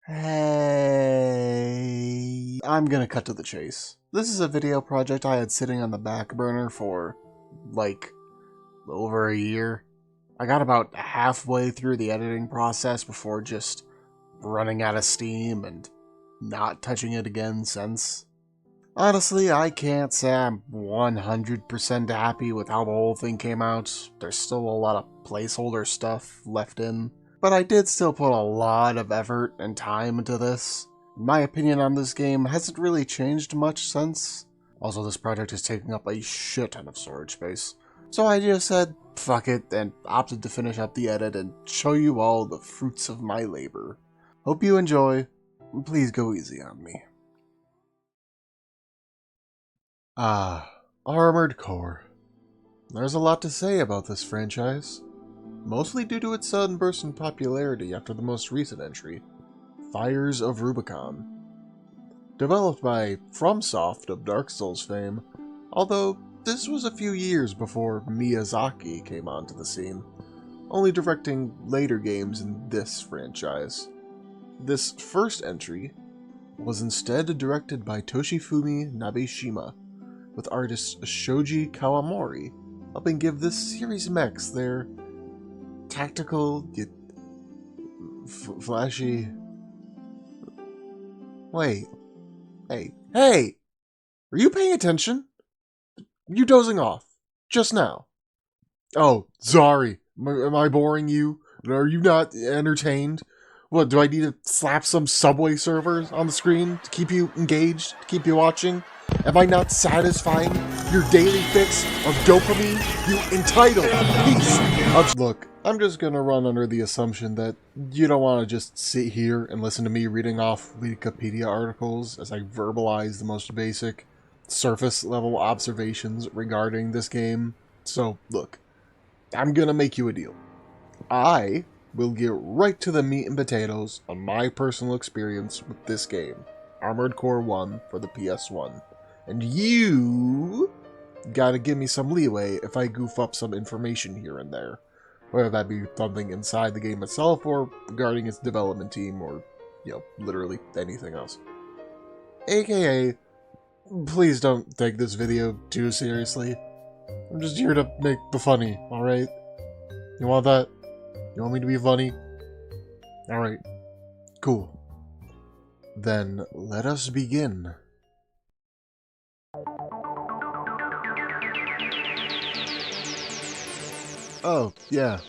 Hey, I'm gonna cut to the chase. This is a video project I had sitting on the back burner for, like, over a year. I got about halfway through the editing process before just running out of steam and not touching it again since. Honestly, I can't say I'm 100% happy with how the whole thing came out. There's still a lot of placeholder stuff left in. But I did still put a lot of effort and time into this. My opinion on this game hasn't really changed much since. Also, this project is taking up a shit ton of storage space. So I just said, fuck it, and opted to finish up the edit and show you all the fruits of my labor. Hope you enjoy, and please go easy on me. Armored Core. There's a lot to say about this franchise. Mostly due to its sudden burst in popularity after the most recent entry, Fires of Rubicon. Developed by FromSoft of Dark Souls fame, although this was a few years before Miyazaki came onto the scene, only directing later games in this franchise. This first entry was instead directed by Toshifumi Nabeshima, with artist Shoji Kawamori helping give this series mechs their tactical yet flashy. Wait. Hey. Are you paying attention? You dozing off. Just now. Oh, sorry. Am I boring you? Are you not entertained? What, do I need to slap some Subway servers on the screen to keep you engaged, to keep you watching? Am I not satisfying your daily fix of dopamine, you entitled piece of... Look, I'm just gonna run under the assumption that you don't want to just sit here and listen to me reading off Wikipedia articles as I verbalize the most basic, surface-level observations regarding this game. So, look, I'm gonna make you a deal. I will get right to the meat and potatoes on my personal experience with this game, Armored Core 1 for the PS1. And you gotta give me some leeway if I goof up some information here and there. Whether that be something inside the game itself, or regarding its development team, or, literally anything else. AKA, please don't take this video too seriously. I'm just here to make the funny, alright? You want that? You want me to be funny? Alright. Cool. Then, let us begin. Oh, yeah,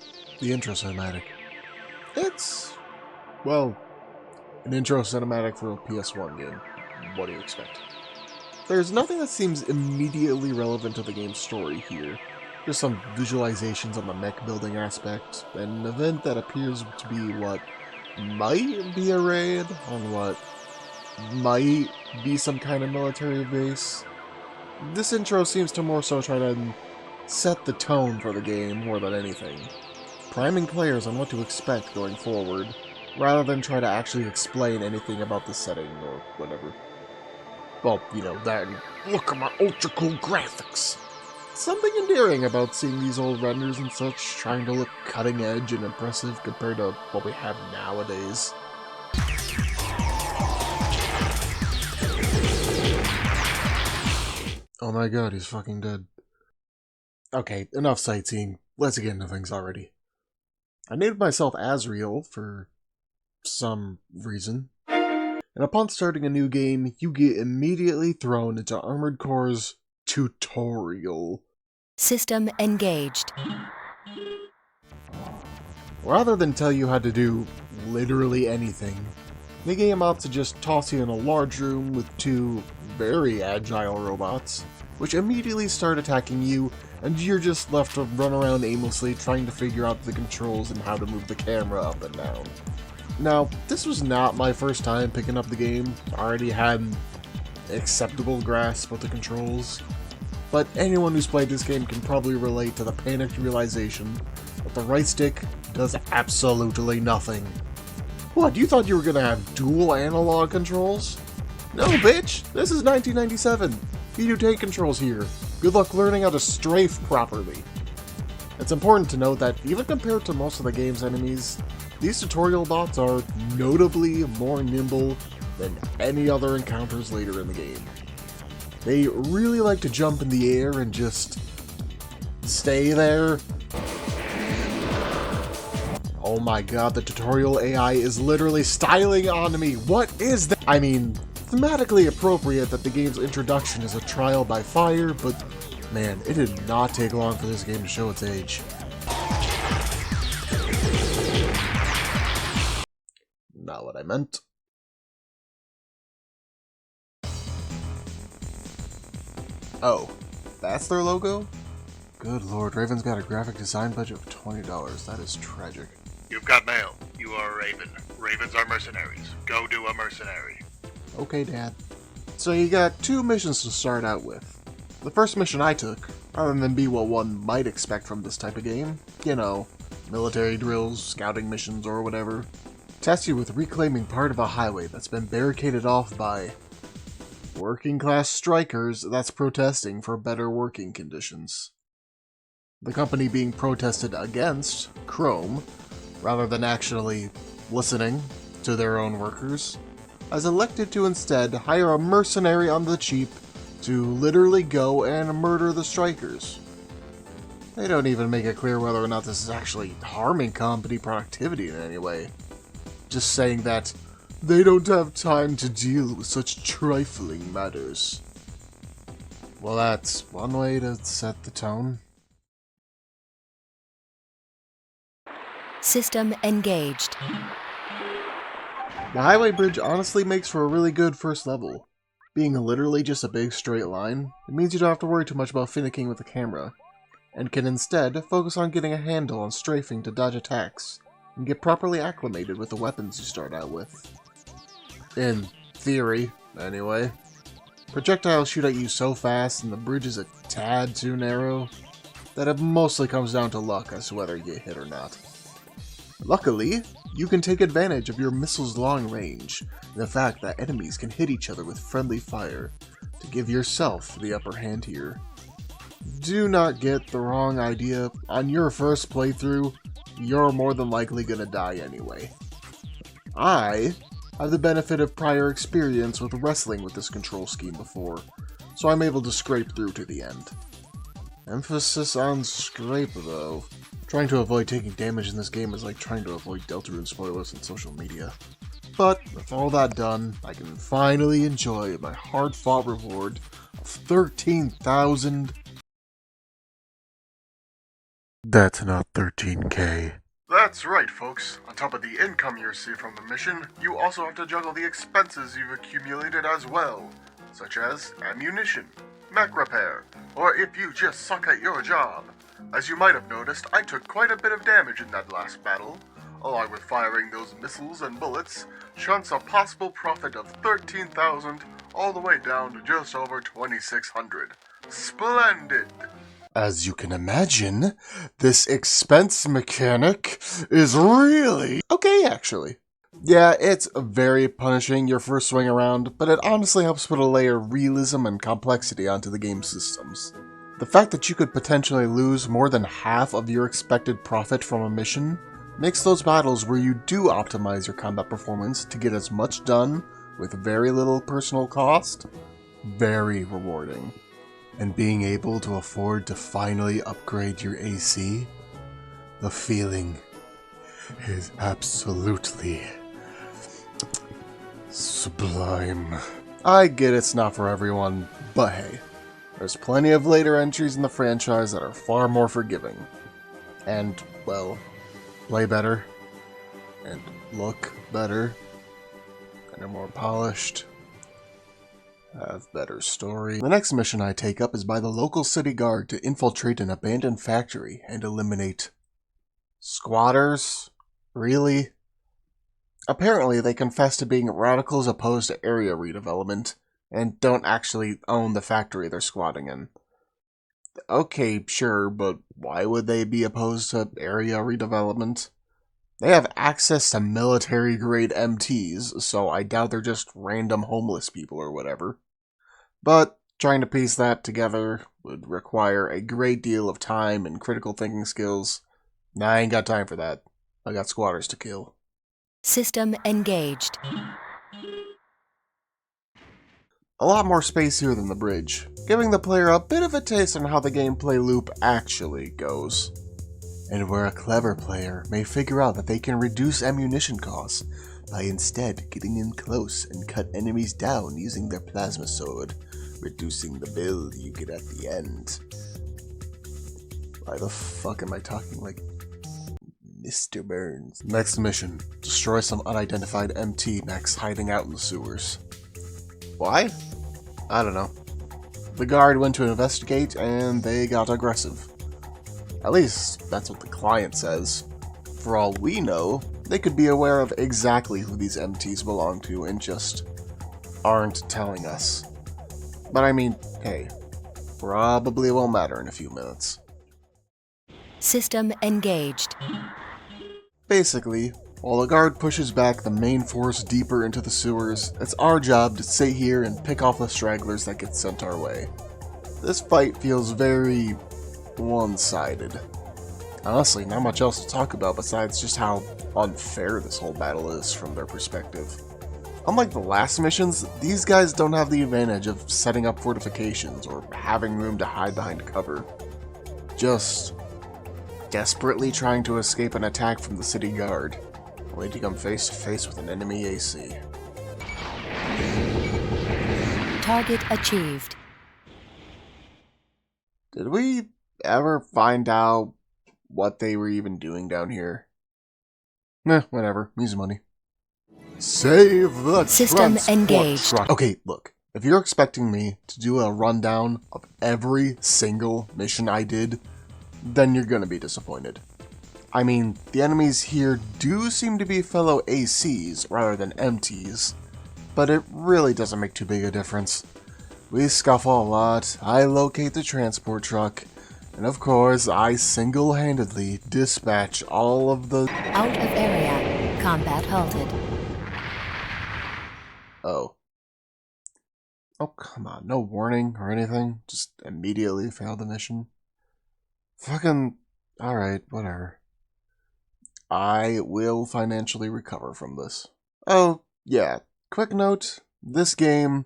the intro cinematic. It's, well, an intro cinematic for a PS1 game. What do you expect? There's nothing that seems immediately relevant to the game's story here. Just some visualizations on the mech building aspect, and an event that appears to be what might be a raid on what might be some kind of military base. This intro seems to more so try to set the tone for the game more than anything, priming players on what to expect going forward, rather than try to actually explain anything about the setting or whatever. Well, that and look at my ultra cool graphics. Something endearing about seeing these old renders and such trying to look cutting edge and impressive compared to what we have nowadays. Oh my god, he's fucking dead. Okay, enough sightseeing. Let's get into things already. I named myself Azrael for some reason. And upon starting a new game, you get immediately thrown into Armored Core's tutorial. System engaged. Rather than tell you how to do literally anything, the game opts to just toss you in a large room with two very agile robots, which immediately start attacking you, and you're just left to run around aimlessly trying to figure out the controls and how to move the camera up and down. Now, this was not my first time picking up the game. I already had an acceptable grasp of the controls, but anyone who's played this game can probably relate to the panicked realization that the right stick does absolutely nothing. What, you thought you were gonna have dual analog controls? No, bitch! This is 1997! You do take controls here. Good luck learning how to strafe properly. It's important to note that even compared to most of the game's enemies, these tutorial bots are notably more nimble than any other encounters later in the game. They really like to jump in the air and just stay there. Oh my god, the tutorial AI is literally styling on me. What is that? I mean, thematically appropriate that the game's introduction is a trial by fire, but man, it did not take long for this game to show its age. Not what I meant. Oh, that's their logo? Good lord, Raven's got a graphic design budget of $20. That is tragic. You've got mail. You are a Raven. Ravens are mercenaries. Go do a mercenary. Okay, Dad. So you got two missions to start out with. The first mission I took, rather than be what one might expect from this type of game, you know, military drills, scouting missions, or whatever, tests you with reclaiming part of a highway that's been barricaded off by working-class strikers that's protesting for better working conditions. The company being protested against, Chrome, rather than actually listening to their own workers, has elected to instead hire a mercenary on the cheap to literally go and murder the strikers. They don't even make it clear whether or not this is actually harming company productivity in any way. Just saying that they don't have time to deal with such trifling matters. Well, that's one way to set the tone. System engaged. The highway bridge honestly makes for a really good first level. Being literally just a big straight line, it means you don't have to worry too much about finicking with the camera, and can instead focus on getting a handle on strafing to dodge attacks, and get properly acclimated with the weapons you start out with. In theory, anyway. Projectiles shoot at you so fast and the bridge is a tad too narrow that it mostly comes down to luck as to whether you get hit or not. Luckily, you can take advantage of your missile's long range and the fact that enemies can hit each other with friendly fire to give yourself the upper hand here. Do not get the wrong idea, on your first playthrough, you're more than likely gonna die anyway. I have the benefit of prior experience with wrestling with this control scheme before, so I'm able to scrape through to the end. Emphasis on scrape though. Trying to avoid taking damage in this game is like trying to avoid Deltarune spoilers on social media. But with all that done, I can finally enjoy my hard-fought reward of 13,000. That's not 13k. That's right, folks. On top of the income you receive from the mission, you also have to juggle the expenses you've accumulated as well, such as ammunition, mech repair, or if you just suck at your job. As you might have noticed, I took quite a bit of damage in that last battle. Along with firing those missiles and bullets, shunts a possible profit of 13,000 all the way down to just over 2,600. Splendid! As you can imagine, this expense mechanic is really okay, actually. Yeah, it's very punishing your first swing around, but it honestly helps put a layer of realism and complexity onto the game's systems. The fact that you could potentially lose more than half of your expected profit from a mission makes those battles where you do optimize your combat performance to get as much done with very little personal cost very rewarding. And being able to afford to finally upgrade your AC, the feeling is absolutely sublime. I get it's not for everyone, but hey, there's plenty of later entries in the franchise that are far more forgiving. And, well, play better, and look better, and are more polished, have better story. The next mission I take up is by the local city guard to infiltrate an abandoned factory and eliminate squatters? Really? Apparently they confess to being radicals opposed to area redevelopment and don't actually own the factory they're squatting in. Okay, sure, but why would they be opposed to area redevelopment? They have access to military-grade MTs, so I doubt they're just random homeless people or whatever. But trying to piece that together would require a great deal of time and critical thinking skills. I ain't got time for that. I got squatters to kill. System engaged. A lot more space here than the bridge, giving the player a bit of a taste on how the gameplay loop actually goes. And where a clever player may figure out that they can reduce ammunition costs by instead getting in close and cut enemies down using their plasma sword, reducing the bill you get at the end. Why the fuck am I talking like Mr. Burns? Next mission, destroy some unidentified MT mechs hiding out in the sewers. Why? I don't know. The guard went to investigate and they got aggressive. At least, that's what the client says. For all we know, they could be aware of exactly who these MTs belong to and just aren't telling us. But I mean, hey, probably won't matter in a few minutes. System engaged. Basically, while the guard pushes back the main force deeper into the sewers, it's our job to sit here and pick off the stragglers that get sent our way. This fight feels very one-sided. Honestly, not much else to talk about besides just how unfair this whole battle is from their perspective. Unlike the last missions, these guys don't have the advantage of setting up fortifications or having room to hide behind cover. Just desperately trying to escape an attack from the city guard, only to come face to face with an enemy AC. Target achieved. Did we ever find out what they were even doing down here? Meh, whatever. Use money. Save the System engaged. truck. Okay, look. If you're expecting me to do a rundown of every single mission I did, then you're gonna be disappointed. I mean, the enemies here do seem to be fellow ACs rather than MTs, but it really doesn't make too big a difference. We scuffle a lot, I locate the transport truck, and of course, I single-handedly dispatch all of the— Out of area. Combat halted. Oh. Oh, come on. No warning or anything. Just immediately fail the mission. Fucking... Alright, whatever. I will financially recover from this. Oh, yeah. Quick note. This game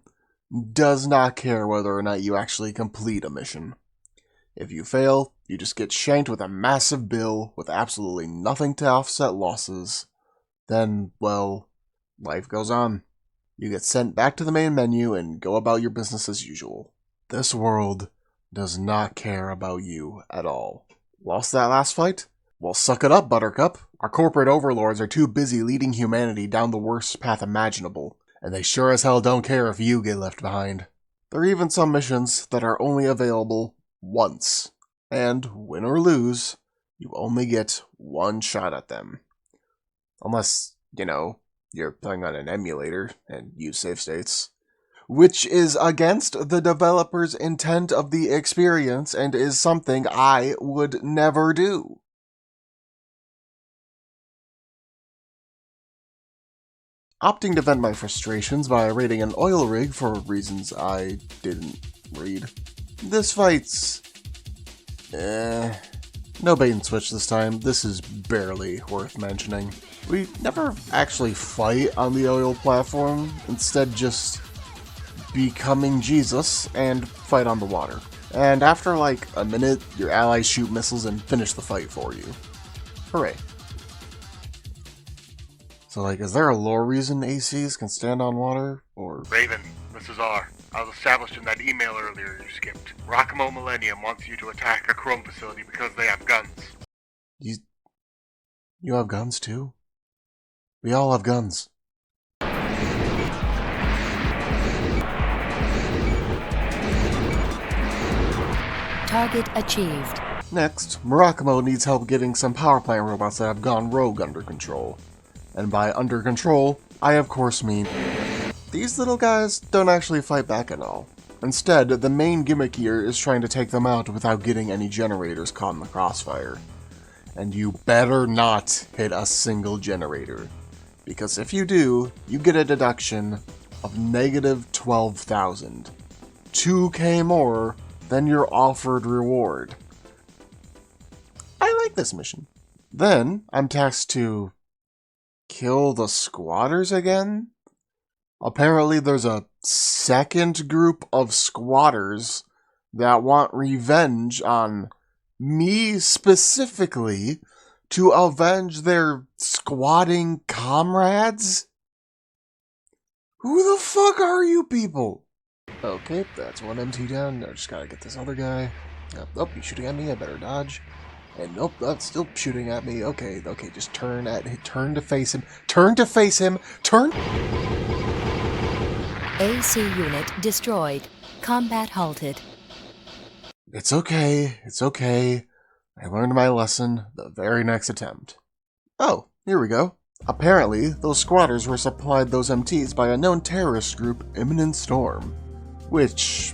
does not care whether or not you actually complete a mission. If you fail, you just get shanked with a massive bill with absolutely nothing to offset losses. Then, well, life goes on. You get sent back to the main menu and go about your business as usual. This world does not care about you at all. Lost that last fight? Well, suck it up, Buttercup. Our corporate overlords are too busy leading humanity down the worst path imaginable, and they sure as hell don't care if you get left behind. There are even some missions that are only available once, and win or lose, you only get one shot at them. Unless, you know, you're playing on an emulator and use save states, which is against the developer's intent of the experience and is something I would never do. Opting to vent my frustrations by raiding an oil rig for reasons I didn't read. This fight's... no bait and switch this time. This is barely worth mentioning. We never actually fight on the oil platform, instead just becoming Jesus and fight on the water. And after like a minute, your allies shoot missiles and finish the fight for you. Hooray. So like, is there a lore reason ACs can stand on water, or... Raven, this is R. I was established in that email earlier you skipped. Rockamo Millennium wants you to attack a Chrome facility because they have guns. You have guns too? We all have guns. Target achieved. Next, Murakumo needs help getting some power plant robots that have gone rogue under control. And by under control, I of course mean these little guys don't actually fight back at all. Instead, the main gimmick here is trying to take them out without getting any generators caught in the crossfire. And you better not hit a single generator, because if you do, you get a deduction of negative 12,000. 2k more than your offered reward. I like this mission. Then, I'm tasked to kill the squatters again? Apparently there's a second group of squatters that want revenge on me specifically to avenge their squatting comrades? Who the fuck are you people? Okay, that's one MT down. I just gotta get this other guy. Oh, he's shooting at me. I better dodge. And nope, that's still shooting at me. Okay, just turn to face him. Turn to face him. Turn. AC unit destroyed. Combat halted. It's okay. It's okay. I learned my lesson the very next attempt. Oh, here we go. Apparently, those squatters were supplied those MTs by a known terrorist group, Imminent Storm. Which,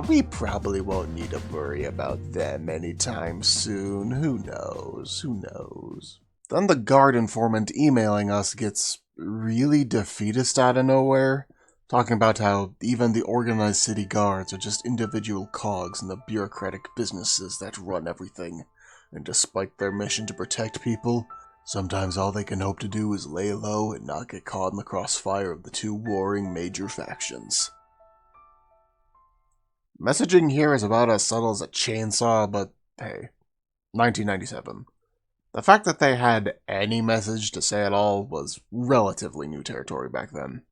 we probably won't need to worry about them anytime soon. Who knows? Who knows? Then the guard informant emailing us gets really defeatist out of nowhere, talking about how even the organized city guards are just individual cogs in the bureaucratic businesses that run everything, and despite their mission to protect people, sometimes all they can hope to do is lay low and not get caught in the crossfire of the two warring major factions. Messaging here is about as subtle as a chainsaw, but hey, 1997. The fact that they had any message to say at all was relatively new territory back then.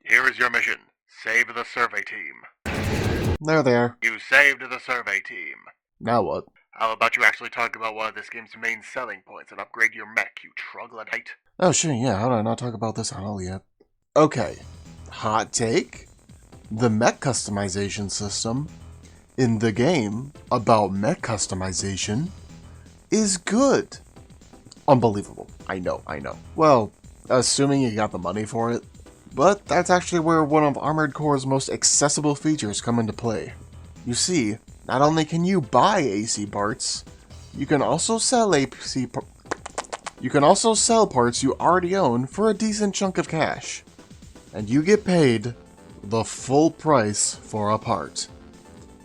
Here is your mission. Save the survey team. There they are. You saved the survey team. Now what? How about you actually talk about one of this game's main selling points and upgrade your mech, you troglodyte? Oh shit, yeah, how did I not talk about this at all yet? Okay, hot take. The mech customization system in the game about mech customization is good. Unbelievable. I know. Well, assuming you got the money for it. But that's actually where one of Armored Core's most accessible features come into play. You see, not only can you buy AC parts, you can also sell parts you already own for a decent chunk of cash. And you get paid the full price for a part.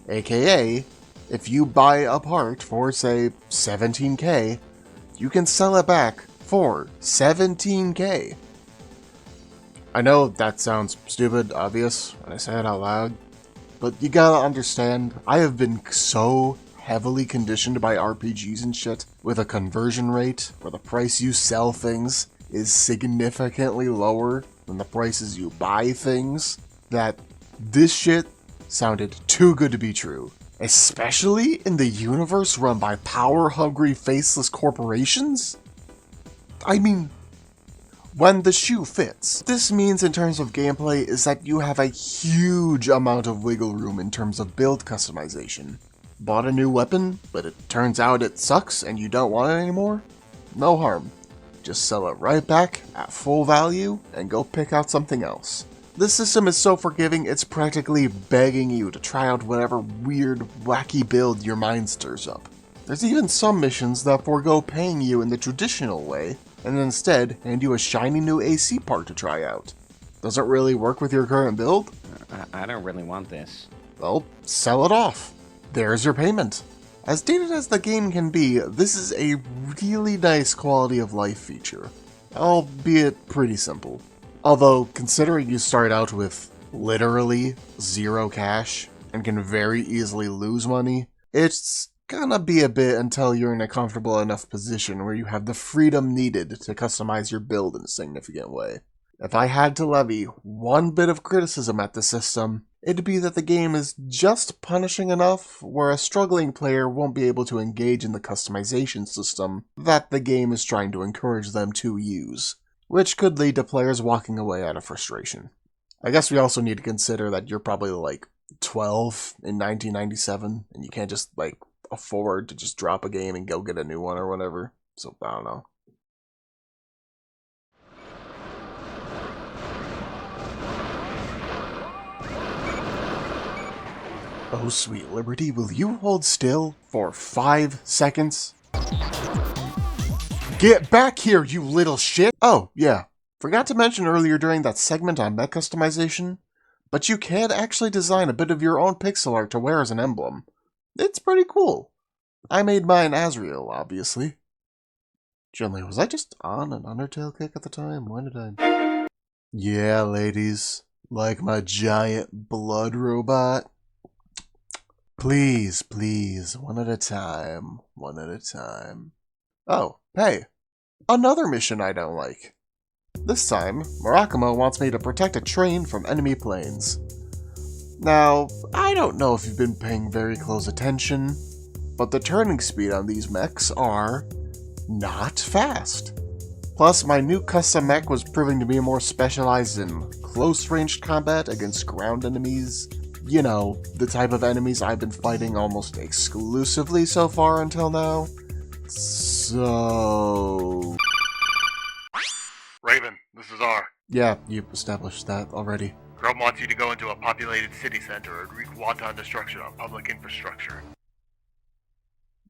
AKA, if you buy a part for, say, 17k, you can sell it back for 17k. I know that sounds stupid, obvious, when I say it out loud, but you gotta understand, I have been so heavily conditioned by RPGs and shit with a conversion rate where the price you sell things is significantly lower than the prices you buy things, that this shit sounded too good to be true. Especially in the universe run by power-hungry, faceless corporations? I mean, when the shoe fits. This means in terms of gameplay is that you have a huge amount of wiggle room in terms of build customization. Bought a new weapon, but it turns out it sucks and you don't want it anymore? No harm. Just sell it right back at full value and go pick out something else. This system is so forgiving, it's practically begging you to try out whatever weird, wacky build your mind stirs up. There's even some missions that forego paying you in the traditional way, and instead hand you a shiny new AC part to try out. Does it really work with your current build? I don't really want this. Well, sell it off. There's your payment. As dated as the game can be, this is a really nice quality of life feature, albeit pretty simple. Although, considering you start out with literally zero cash and can very easily lose money, it's gonna be a bit until you're in a comfortable enough position where you have the freedom needed to customize your build in a significant way. If I had to levy one bit of criticism at the system, it'd be that the game is just punishing enough where a struggling player won't be able to engage in the customization system that the game is trying to encourage them to use, which could lead to players walking away out of frustration. I guess we also need to consider that you're probably like 12 in 1997, and you can't just afford to just drop a game and go get a new one or whatever, so I don't know. Oh, sweet Liberty, will you hold still for 5 seconds? Get back here, you little shit! Oh, yeah. Forgot to mention earlier during that segment on mech customization, but you can actually design a bit of your own pixel art to wear as an emblem. It's pretty cool. I made mine Asriel, obviously. Gently, was I just on an Undertale kick at the time? When did I... Yeah, ladies. Like my giant blood robot. Please, please, one at a time. One at a time. Oh, hey. Another mission I don't like. This time, Murakumo wants me to protect a train from enemy planes. Now, I don't know if you've been paying very close attention, but the turning speed on these mechs are not fast. Plus, my new custom mech was proving to be more specialized in close-range combat against ground enemies. You know, the type of enemies I've been fighting almost exclusively so far until now. So... Raven, this is R. Yeah, you established that already. Chrome wants you to go into a populated city center and wreak wanton destruction on public infrastructure.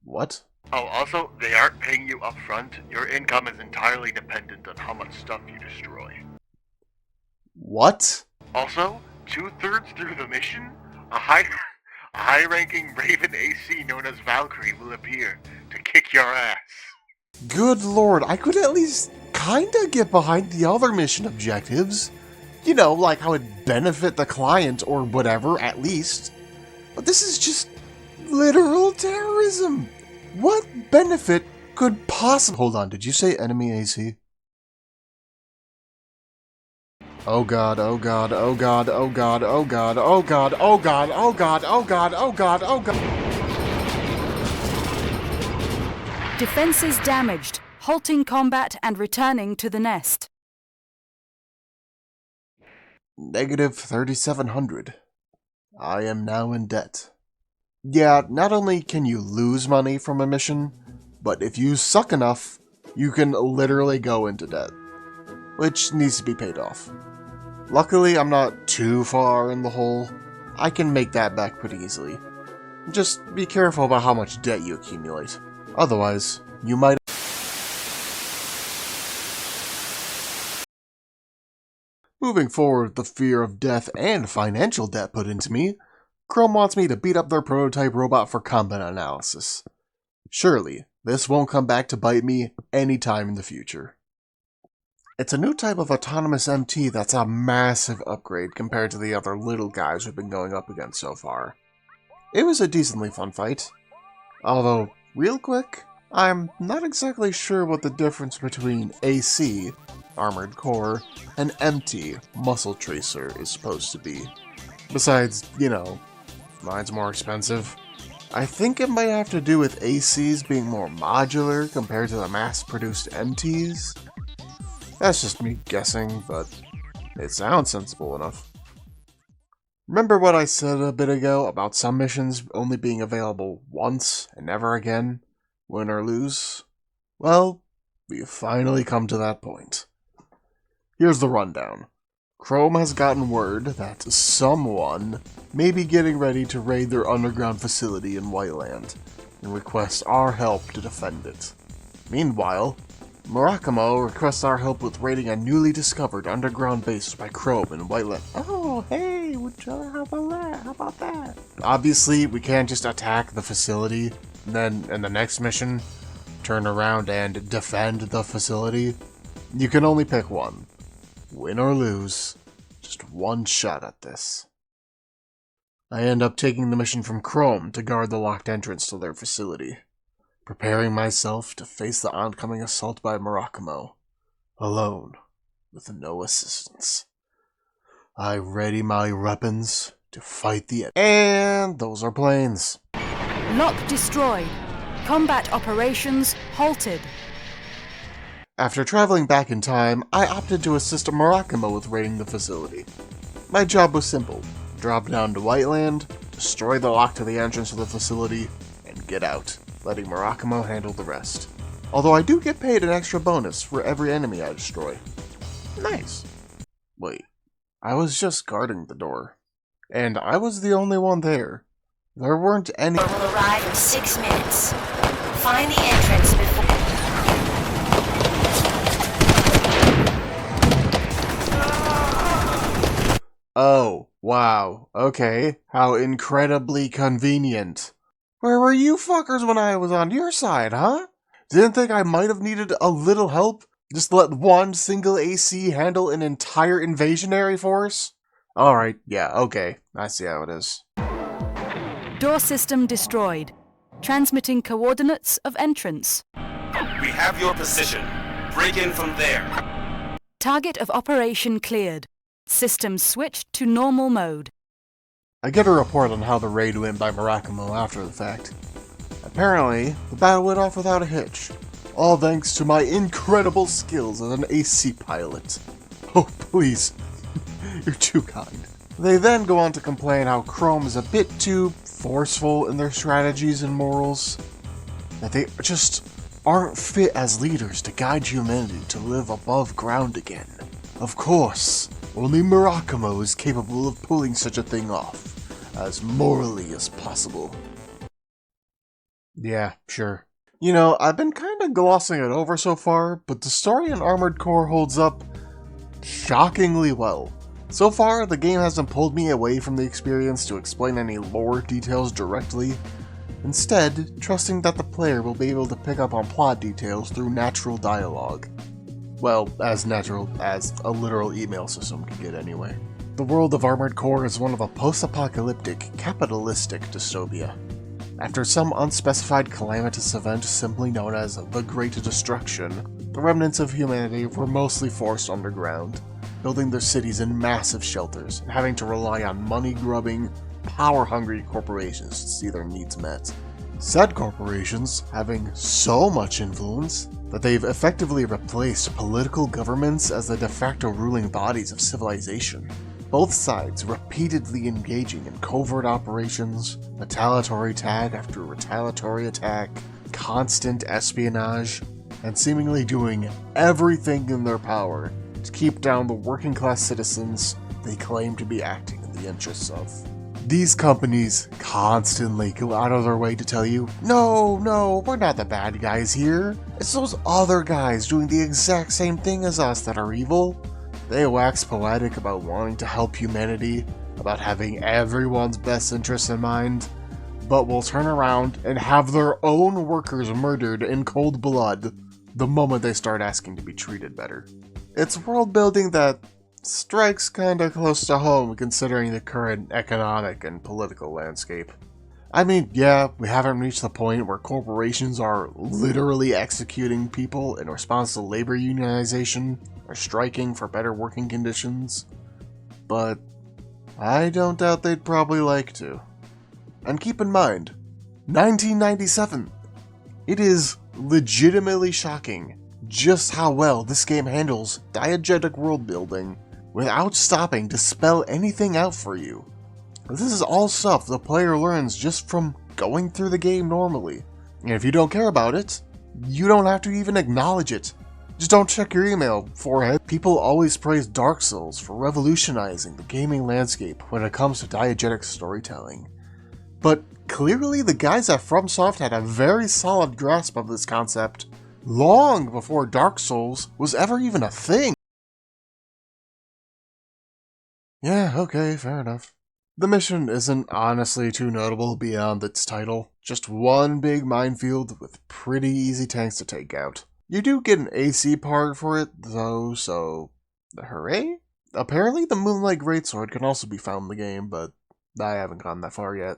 What? Oh, also, they aren't paying you up front. Your income is entirely dependent on how much stuff you destroy. What? Also, 2/3 through the mission, a high-ranking Raven AC known as Valkyrie will appear to kick your ass. Good lord, I could at least kinda get behind the other mission objectives. You know, like how it'd benefit the client or whatever, at least. But this is just literal terrorism. What benefit could possibly... Hold on, did you say enemy AC? Oh god, oh god, oh god, oh god, oh god, oh god, oh god, oh god, oh god, oh god, oh god. Defenses damaged. Halting combat and returning to the nest. Negative 3,700. I am now in debt. Yeah, not only can you lose money from a mission, but if you suck enough, you can literally go into debt, which needs to be paid off. Luckily, I'm not too far in the hole. I can make that back pretty easily. Just be careful about how much debt you accumulate. Otherwise, you might... Moving forward with the fear of death and financial debt put into me, Chrome wants me to beat up their prototype robot for combat analysis. Surely, this won't come back to bite me anytime in the future. It's a new type of autonomous MT that's a massive upgrade compared to the other little guys we've been going up against so far. It was a decently fun fight. Although, real quick, I'm not exactly sure what the difference between AC, Armored Core, and MT, Muscle Tracer, is supposed to be. Besides, you know, mine's more expensive. I think it might have to do with ACs being more modular compared to the mass-produced MTs. That's just me guessing, but it sounds sensible enough. Remember what I said a bit ago about some missions only being available once and never again, win or lose? Well, we've finally come to that point. Here's the rundown. Chrome has gotten word that someone may be getting ready to raid their underground facility in Whiteland and request our help to defend it. Meanwhile, Murakumo requests our help with raiding a newly discovered underground base by Chrome in Whiteland. Oh, hey, how about that? How about that? Obviously, we can't just attack the facility and then in the next mission turn around and defend the facility. You can only pick one. Win or lose, just one shot at this. I end up taking the mission from Chrome to guard the locked entrance to their facility, preparing myself to face the oncoming assault by Murakumo, alone, with no assistance. I ready my weapons to fight the enemy. And those are planes. Lock destroyed. Combat operations halted. After traveling back in time, I opted to assist Murakumo with raiding the facility. My job was simple. Drop down to Whiteland, destroy the lock to the entrance of the facility, and get out, letting Murakumo handle the rest. Although I do get paid an extra bonus for every enemy I destroy. Nice. Wait, I was just guarding the door. And I was the only one there. There weren't any- Will arrive in 6 minutes. Find the entrance before... Oh, wow, okay, how incredibly convenient. Where were you fuckers when I was on your side, huh? Didn't think I might have needed a little help? Just let one single AC handle an entire invasionary force? Alright, yeah, okay. I see how it is. Door system destroyed. Transmitting coordinates of entrance. We have your position. Break in from there. Target of operation cleared. System switched to normal mode. I get a report on how the raid went by Murakumo after the fact. Apparently, the battle went off without a hitch. All thanks to my incredible skills as an AC pilot. Oh, please. You're too kind. They then go on to complain how Chrome is a bit too forceful in their strategies and morals. That they just aren't fit as leaders to guide humanity to live above ground again. Of course, only Murakumo is capable of pulling such a thing off, as morally as possible. Yeah, sure. You know, I've been kinda glossing it over so far, but the story in Armored Core holds up shockingly well. So far, the game hasn't pulled me away from the experience to explain any lore details directly, instead trusting that the player will be able to pick up on plot details through natural dialogue. Well, as natural as a literal email system can get anyway. The world of Armored Core is one of a post-apocalyptic, capitalistic dystopia. After some unspecified calamitous event simply known as the Great Destruction, the remnants of humanity were mostly forced underground, building their cities in massive shelters and having to rely on money-grubbing, power-hungry corporations to see their needs met. Said corporations having so much influence that they've effectively replaced political governments as the de facto ruling bodies of civilization. Both sides repeatedly engaging in covert operations, retaliatory attack after retaliatory attack, constant espionage, and seemingly doing everything in their power to keep down the working class citizens they claim to be acting in the interests of. These companies constantly go out of their way to tell you, no, we're not the bad guys here. It's those other guys doing the exact same thing as us that are evil. They wax poetic about wanting to help humanity, about having everyone's best interests in mind, but will turn around and have their own workers murdered in cold blood the moment they start asking to be treated better. It's world building that strikes kinda close to home considering the current economic and political landscape. I mean, yeah, we haven't reached the point where corporations are literally executing people in response to labor unionization or striking for better working conditions, but I don't doubt they'd probably like to. And keep in mind, 1997. It is legitimately shocking just how well this game handles diegetic world building without stopping to spell anything out for you. This is all stuff the player learns just from going through the game normally. And if you don't care about it, you don't have to even acknowledge it. Just don't check your email, forehead. People always praise Dark Souls for revolutionizing the gaming landscape when it comes to diegetic storytelling. But clearly the guys at FromSoft had a very solid grasp of this concept long before Dark Souls was ever even a thing. Yeah, okay, fair enough. The mission isn't honestly too notable beyond its title. Just one big minefield with pretty easy tanks to take out. You do get an AC part for it, though, so hooray? Apparently the Moonlight Greatsword can also be found in the game, but I haven't gone that far yet.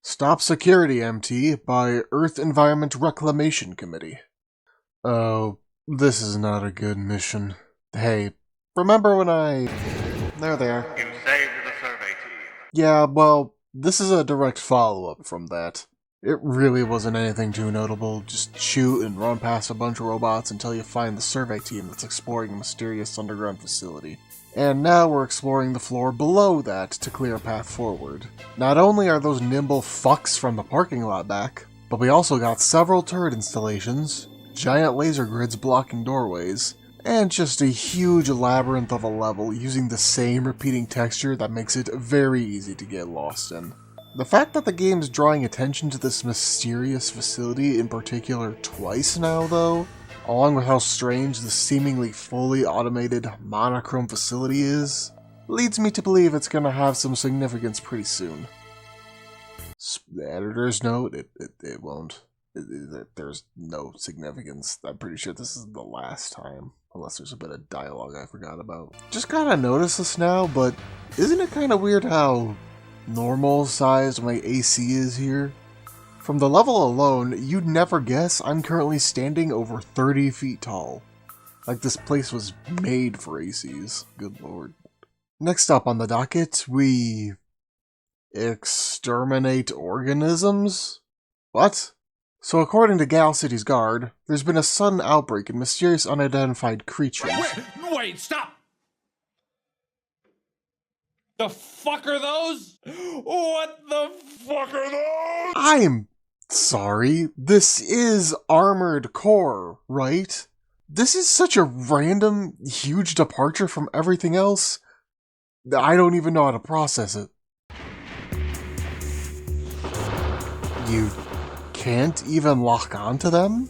Stop Security MT by Earth Environment Reclamation Committee. Oh, this is not a good mission. Hey, remember when There they are. You saved the survey team. Yeah, well, this is a direct follow-up from that. It really wasn't anything too notable, just shoot and run past a bunch of robots until you find the survey team that's exploring a mysterious underground facility. And now we're exploring the floor below that to clear a path forward. Not only are those nimble fucks from the parking lot back, but we also got several turret installations, giant laser grids blocking doorways, and just a huge labyrinth of a level using the same repeating texture that makes it very easy to get lost in. The fact that the game is drawing attention to this mysterious facility in particular twice now, though, along with how strange the seemingly fully automated monochrome facility is, leads me to believe it's going to have some significance pretty soon. The editor's note, it won't. There's no significance. I'm pretty sure this is the last time, unless there's a bit of dialogue I forgot about. Just kind of noticed this now, but isn't it kind of weird how normal sized my AC is here? From the level alone, you'd never guess I'm currently standing over 30 feet tall. Like this place was made for ACs. Good lord. Next up on the docket, we exterminate organisms? What? So according to Gal City's guard, there's been a sudden outbreak in mysterious unidentified creatures. Wait, stop! The fuck are those? What the fuck are those? I'm sorry, this is Armored Core, right? This is such a random, huge departure from everything else that I don't even know how to process it. You can't even lock onto them?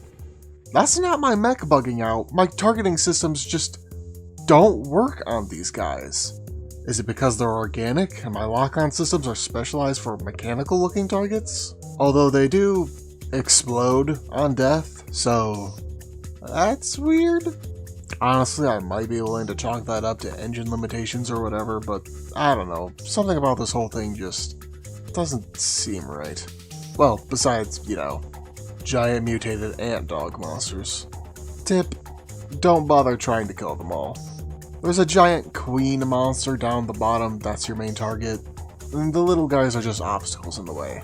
That's not my mech bugging out. My targeting systems just don't work on these guys. Is it because they're organic and my lock-on systems are specialized for mechanical-looking targets? Although they do explode on death, so that's weird. Honestly, I might be willing to chalk that up to engine limitations or whatever, but I don't know. Something about this whole thing just doesn't seem right. Well, besides, you know, giant mutated ant dog monsters. Tip, don't bother trying to kill them all. There's a giant queen monster down the bottom that's your main target, and the little guys are just obstacles in the way.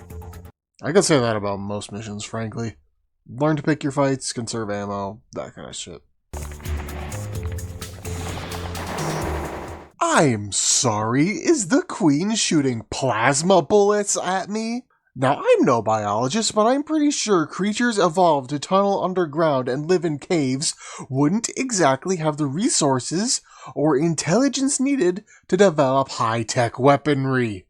I could say that about most missions, frankly. Learn to pick your fights, conserve ammo, that kind of shit. I'm sorry, is the queen shooting plasma bullets at me? Now, I'm no biologist, but I'm pretty sure creatures evolved to tunnel underground and live in caves wouldn't exactly have the resources or intelligence needed to develop high-tech weaponry.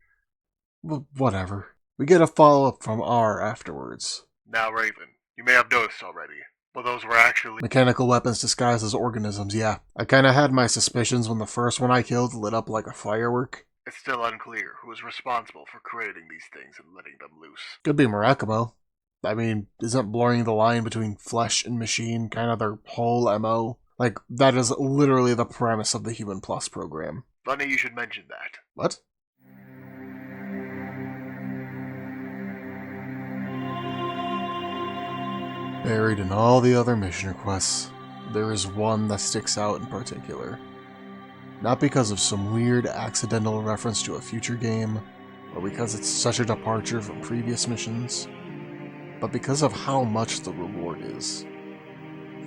Whatever. We get a follow-up from R afterwards. Now, Raven, you may have noticed already, but those were actually Mechanical weapons disguised as organisms, yeah. I kinda had my suspicions when the first one I killed lit up like a firework. It's still unclear who is responsible for creating these things and letting them loose. Could be Murakamo. I mean, isn't blurring the line between flesh and machine kind of their whole MO? Like, that is literally the premise of the Human Plus program. Funny you should mention that. What? Buried in all the other mission requests, there is one that sticks out in particular. Not because of some weird accidental reference to a future game, or because it's such a departure from previous missions, but because of how much the reward is.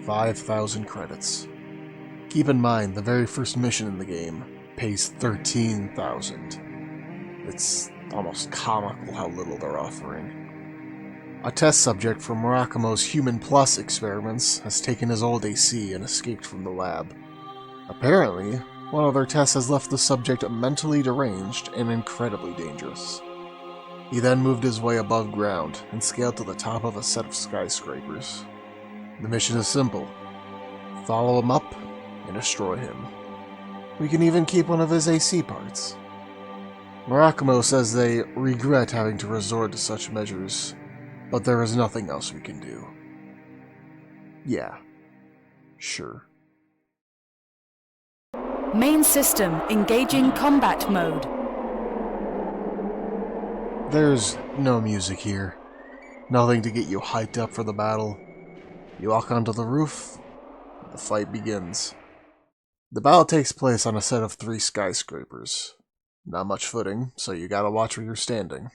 5,000 credits. Keep in mind, the very first mission in the game pays 13,000. It's almost comical how little they're offering. A test subject from Murakamo's Human Plus experiments has taken his old AC and escaped from the lab. Apparently, one of their tests has left the subject mentally deranged and incredibly dangerous. He then moved his way above ground and scaled to the top of a set of skyscrapers. The mission is simple. Follow him up and destroy him. We can even keep one of his AC parts. Murakamo says they regret having to resort to such measures, but there is nothing else we can do. Yeah, sure. Main system engaging combat mode. There's no music here. Nothing to get you hyped up for the battle. You walk onto the roof, and the fight begins. The battle takes place on a set of 3 skyscrapers. Not much footing, so you gotta watch where you're standing.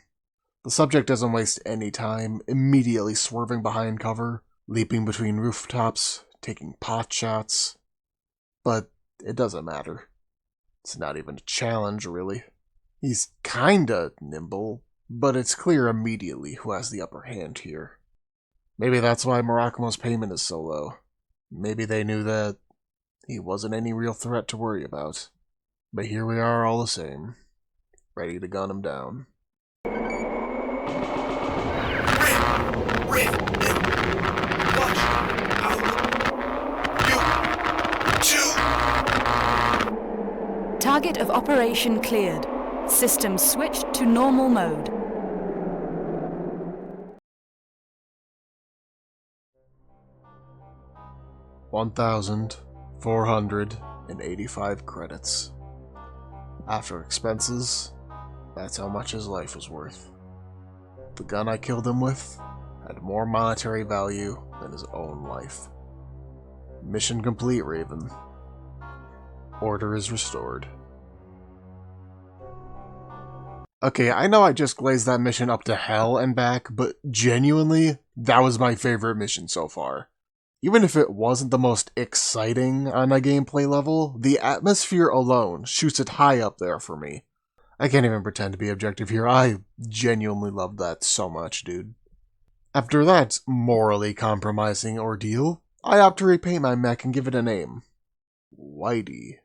The subject doesn't waste any time, immediately swerving behind cover, leaping between rooftops, taking pot shots. But it doesn't matter. It's not even a challenge, really. He's kinda nimble, but it's clear immediately who has the upper hand here. Maybe that's why Murakamo's payment is so low. Maybe they knew that he wasn't any real threat to worry about. But here we are all the same, ready to gun him down. Target of operation cleared. System switched to normal mode. $1,485 credits. After expenses, that's how much his life was worth. The gun I killed him with had more monetary value than his own life. Mission complete, Raven. Order is restored. Okay, I know I just glazed that mission up to hell and back, but genuinely, that was my favorite mission so far. Even if it wasn't the most exciting on a gameplay level, the atmosphere alone shoots it high up there for me. I can't even pretend to be objective here, I genuinely loved that so much, dude. After that morally compromising ordeal, I opt to repaint my mech and give it a name. Whitey.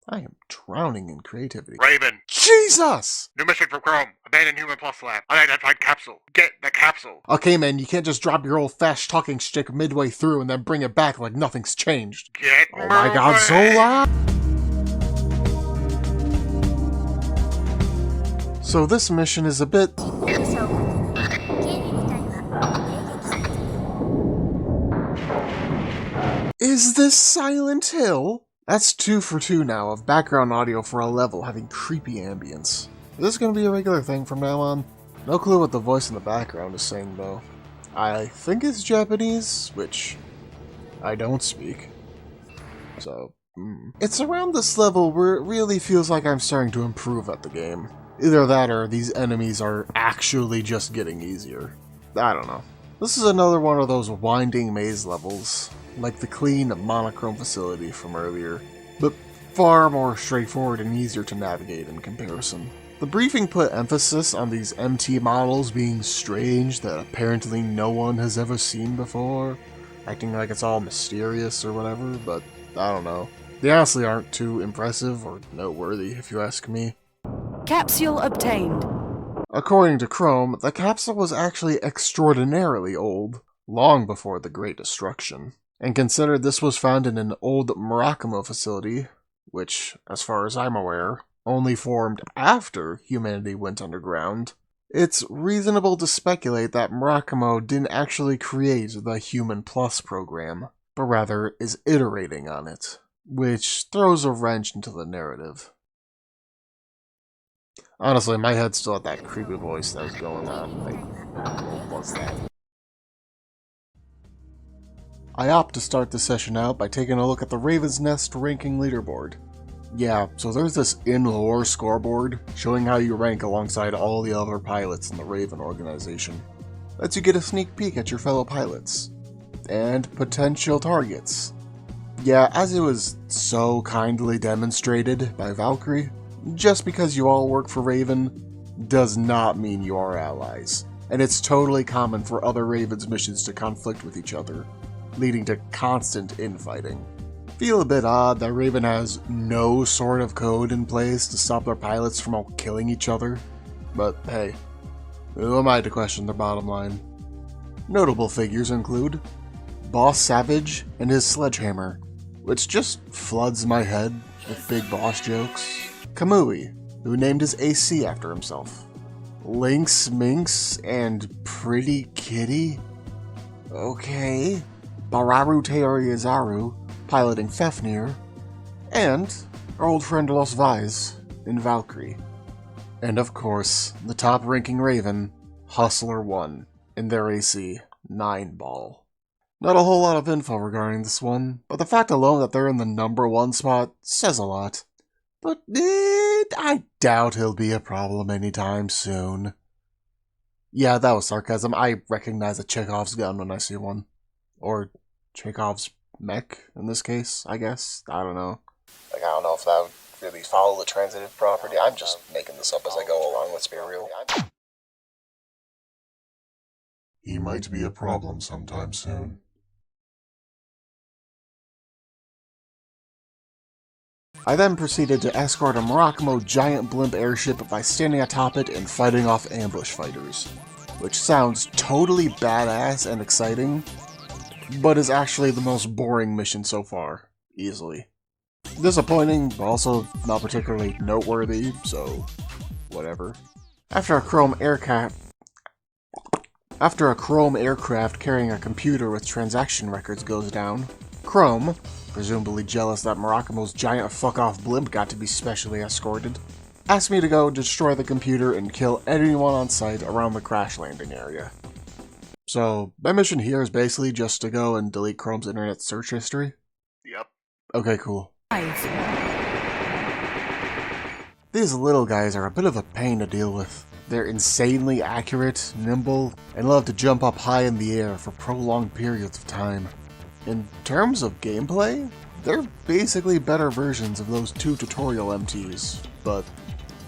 I am drowning in creativity. Raven! Jesus! New mission from Chrome. Abandoned human plus lab. Unidentified capsule. Get the capsule. Okay, man, you can't just drop your old fast talking shtick midway through and then bring it back like nothing's changed. Get Oh my god, so loud! So this mission is a bit... Is this Silent Hill? That's 2 for 2 now of background audio for a level having creepy ambience. Is this gonna be a regular thing from now on? No clue what the voice in the background is saying though. I think it's Japanese, which I don't speak. So, It's around this level where it really feels like I'm starting to improve at the game. Either that or these enemies are actually just getting easier. I don't know. This is another one of those winding maze levels, like the clean monochrome facility from earlier, but far more straightforward and easier to navigate in comparison. The briefing put emphasis on these MT models being strange that apparently no one has ever seen before, acting like it's all mysterious or whatever, but I don't know. They honestly aren't too impressive or noteworthy if you ask me. Capsule obtained. According to Chrome, the capsule was actually extraordinarily old, long before the Great Destruction, and considered this was found in an old Murakamo facility, which, as far as I'm aware, only formed after humanity went underground. It's reasonable to speculate that Murakamo didn't actually create the Human Plus program, but rather is iterating on it, which throws a wrench into the narrative. Honestly, my head's still at that creepy voice that was going on. Like, what was that? I opt to start the session out by taking a look at the Raven's Nest ranking leaderboard. Yeah, so there's this in-lore scoreboard showing how you rank alongside all the other pilots in the Raven organization. Lets you get a sneak peek at your fellow pilots. And potential targets. Yeah, as it was so kindly demonstrated by Valkyrie, just because you all work for Raven does not mean you are allies, and it's totally common for other Raven's missions to conflict with each other, leading to constant infighting. Feel a bit odd that Raven has no sort of code in place to stop their pilots from all killing each other, but hey, who am I to question their bottom line? Notable figures include Boss Savage and his sledgehammer, which just floods my head with big boss jokes. Kamui, who named his AC after himself. Lynx Minx and Pretty Kitty? Okay. Bararu Teorizaru, piloting Fafnir. And our old friend Los Vais in Valkyrie. And of course, the top-ranking Raven, Hustler 1, in their AC 9-ball. Not a whole lot of info regarding this one, but the fact alone that they're in the #1 spot says a lot. But I doubt he'll be a problem anytime soon. Yeah, that was sarcasm. I recognize a Chekhov's gun when I see one. Or Chekhov's mech, in this case, I guess. I don't know. Like, I don't know if that would really follow the transitive property. I'm just making this up as I go along, let's be real. He might be a problem sometime soon. I then proceeded to escort a Murakamo giant blimp airship by standing atop it and fighting off ambush fighters, which sounds totally badass and exciting, but is actually the most boring mission so far, easily. Disappointing, but also not particularly noteworthy, so whatever. After a chrome aircraft carrying a computer with transaction records goes down, Chrome, presumably jealous that Murakumo's giant fuck-off blimp got to be specially escorted, asked me to go destroy the computer and kill anyone on site around the crash landing area. So, my mission here is basically just to go and delete Chrome's internet search history? Yep. Okay, cool. 5, These little guys are a bit of a pain to deal with. They're insanely accurate, nimble, and love to jump up high in the air for prolonged periods of time. In terms of gameplay, they're basically better versions of those 2 tutorial MTs, but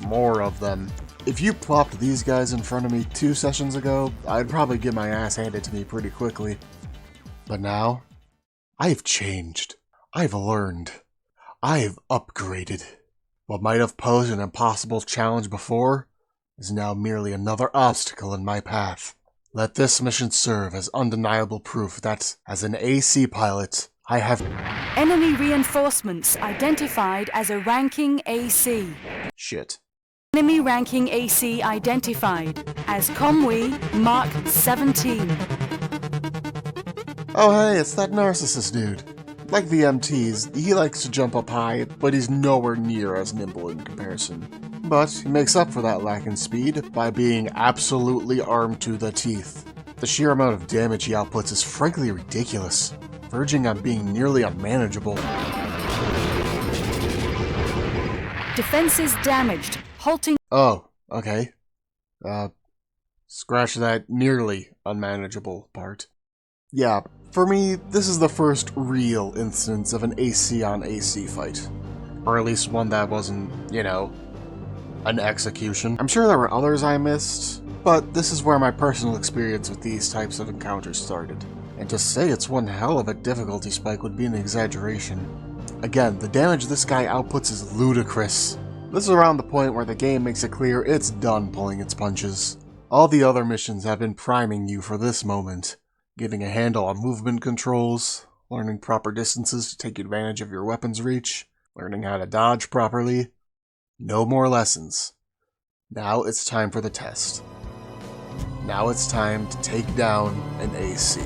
more of them. If you plopped these guys in front of me 2 sessions ago, I'd probably get my ass handed to me pretty quickly. But now, I've changed. I've learned. I've upgraded. What might have posed an impossible challenge before is now merely another obstacle in my path. Let this mission serve as undeniable proof that, as an AC pilot, I have... enemy reinforcements identified as a ranking AC. Shit. Enemy ranking AC identified as Comwe Mark 17. Oh hey, it's that narcissist dude. Like the MTs, he likes to jump up high, but he's nowhere near as nimble in comparison. But he makes up for that lack in speed by being absolutely armed to the teeth. The sheer amount of damage he outputs is frankly ridiculous, verging on being nearly unmanageable. Defenses damaged. Halting. Oh, okay. Scratch that nearly unmanageable part. Yeah, for me, this is the first real instance of an AC on AC fight. Or at least one that wasn't, you know, an execution. I'm sure there were others I missed, but this is where my personal experience with these types of encounters started. And to say it's one hell of a difficulty spike would be an exaggeration. Again, the damage this guy outputs is ludicrous. This is around the point where the game makes it clear it's done pulling its punches. All the other missions have been priming you for this moment, getting a handle on movement controls, learning proper distances to take advantage of your weapon's reach, learning how to dodge properly. No more lessons. Now it's time for the test. Now it's time to take down an AC.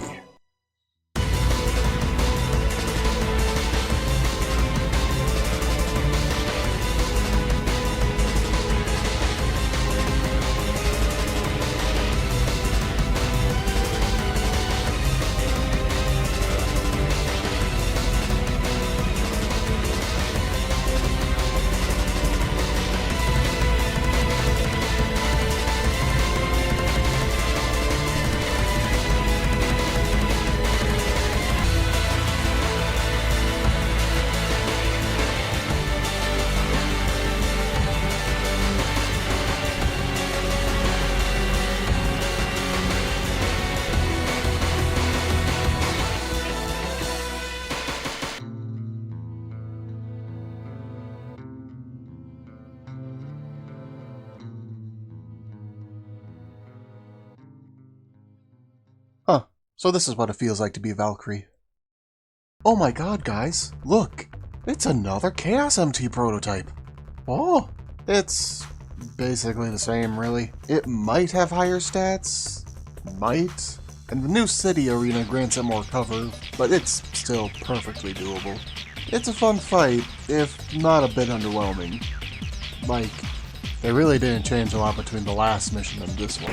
Huh, so this is what it feels like to be Valkyrie. Oh my god, guys, look! It's another Chaos MT prototype! Oh, it's basically the same, really. It might have higher stats, might, and the new city arena grants it more cover, but it's still perfectly doable. It's a fun fight, if not a bit underwhelming. Like, they really didn't change a lot between the last mission and this one.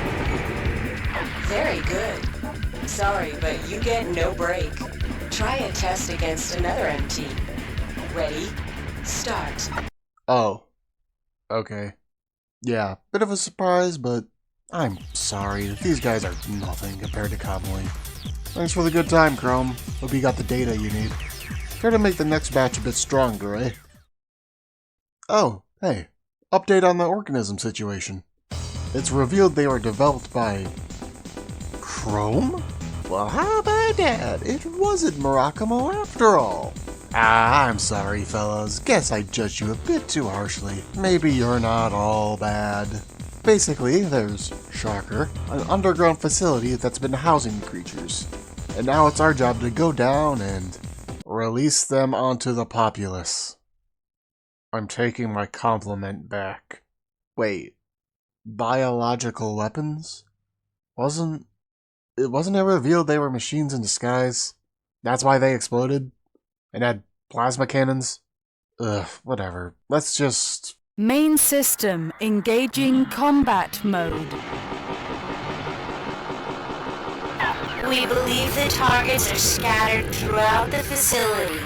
Very good. Sorry, but you get no break. Try a test against another MT. Ready? Start. Oh. Okay. Yeah, bit of a surprise, but I'm sorry. These guys are nothing compared to Convoy. Thanks for the good time, Chrome. Hope you got the data you need. Try to make the next batch a bit stronger, eh? Oh, hey. Update on the organism situation. It's revealed they were developed by... Chrome? Well, how about that? It wasn't Murakumo after all. I'm sorry, fellas. Guess I judged you a bit too harshly. Maybe you're not all bad. Basically, there's, shocker, an underground facility that's been housing the creatures. And now it's our job to go down and release them onto the populace. I'm taking my compliment back. Wait, biological weapons? Wasn't it revealed they were machines in disguise? That's why they exploded? And had plasma cannons? Ugh, whatever. Let's just... Main system engaging combat mode. We believe the targets are scattered throughout the facility.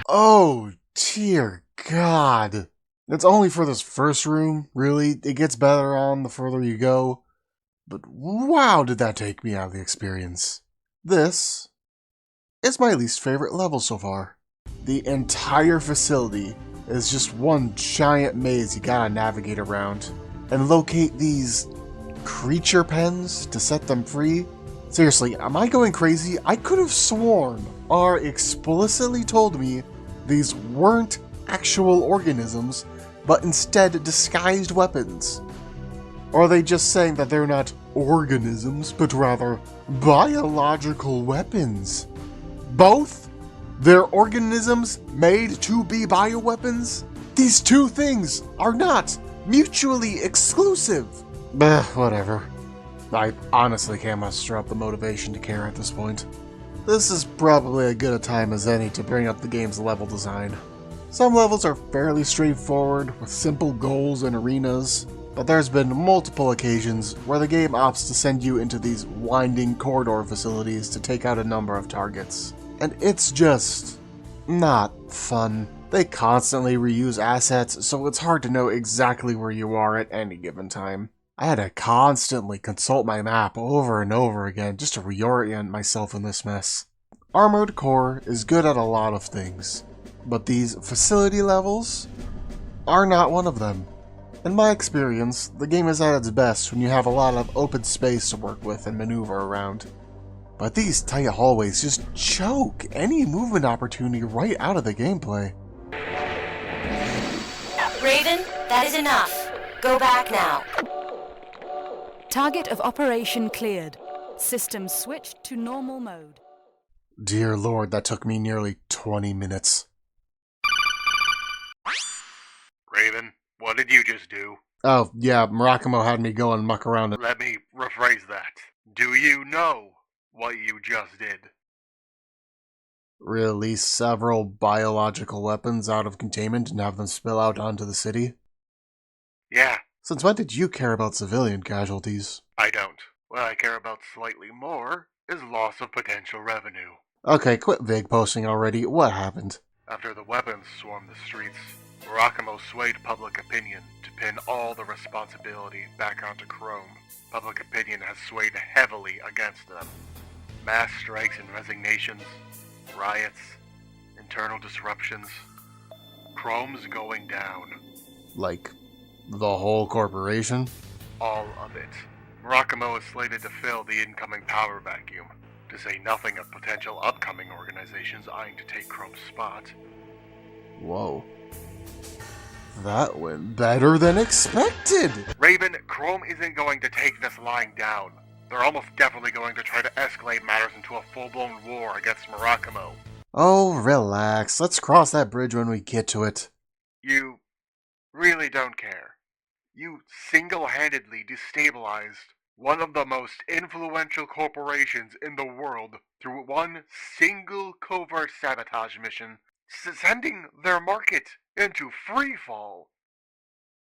Oh, dear God. It's only for this first room, really. It gets better on the further you go. But wow, did that take me out of the experience. This is my least favorite level so far. The entire facility is just one giant maze you gotta navigate around and locate these creature pens to set them free. Seriously, am I going crazy? I could have sworn R explicitly told me these weren't actual organisms, but instead disguised weapons. Or are they just saying that they're not organisms, but rather biological weapons? Both? They're organisms made to be bioweapons? These two things are not mutually exclusive. Whatever. I honestly can't muster up the motivation to care at this point. This is probably as good a time as any to bring up the game's level design. Some levels are fairly straightforward, with simple goals and arenas, but there's been multiple occasions where the game opts to send you into these winding corridor facilities to take out a number of targets. And it's just not fun. They constantly reuse assets, so it's hard to know exactly where you are at any given time. I had to constantly consult my map over and over again just to reorient myself in this mess. Armored Core is good at a lot of things, but these facility levels are not one of them. In my experience, the game is at its best when you have a lot of open space to work with and maneuver around. But these tight hallways just choke any movement opportunity right out of the gameplay. Raven, that is enough. Go back now. Target of operation cleared. System switched to normal mode. Dear Lord, that took me nearly 20 minutes. Raven, what did you just do? Oh, yeah, Murakamo had me go and muck around. Let me rephrase that. Do you know what you just did? Release several biological weapons out of containment and have them spill out onto the city? Yeah, Since when did you care about civilian casualties? I don't. What I care about slightly more is loss of potential revenue. Okay, quit vague posting already. What happened? After the weapons swarmed the streets, Murakamo swayed public opinion to pin all the responsibility back onto Chrome. Public opinion has swayed heavily against them. Mass strikes and resignations, riots, internal disruptions. Chrome's going down. Like, the whole corporation? All of it. Murakamo is slated to fill the incoming power vacuum, to say nothing of potential upcoming organizations eyeing to take Chrome's spot. Whoa. That went better than expected! Raven, Chrome isn't going to take this lying down. They're almost definitely going to try to escalate matters into a full-blown war against Murakamo. Oh, relax. Let's cross that bridge when we get to it. You really don't care. You single-handedly destabilized one of the most influential corporations in the world through one single covert sabotage mission, sending their market into freefall.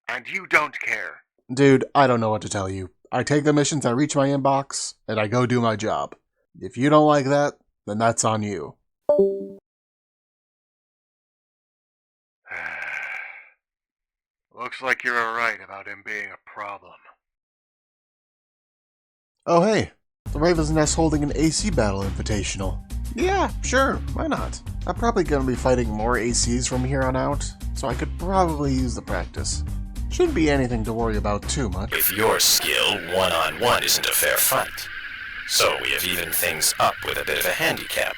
And you don't care. Dude, I don't know what to tell you. I take the missions that reach my inbox, and I go do my job. If you don't like that, then that's on you. Looks like you're right about him being a problem. Oh hey, the Raven's Nest holding an AC battle invitational. Yeah, sure, why not? I'm probably gonna be fighting more ACs from here on out, so I could probably use the practice. Shouldn't be anything to worry about too much. With your skill, one-on-one isn't a fair fight. So we have evened things up with a bit of a handicap.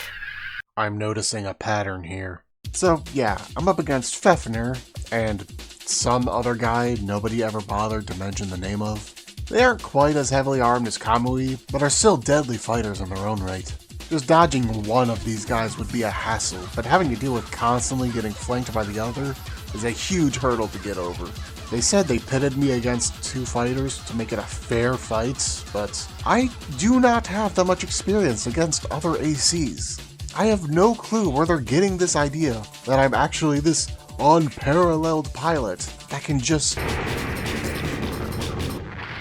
I'm noticing a pattern here. So yeah, I'm up against Fefner, and some other guy nobody ever bothered to mention the name of. They aren't quite as heavily armed as Kamui, but are still deadly fighters in their own right. Just dodging one of these guys would be a hassle, but having to deal with constantly getting flanked by the other is a huge hurdle to get over. They said they pitted me against 2 fighters to make it a fair fight, but I do not have that much experience against other ACs. I have no clue where they're getting this idea that I'm actually this unparalleled pilot that can just...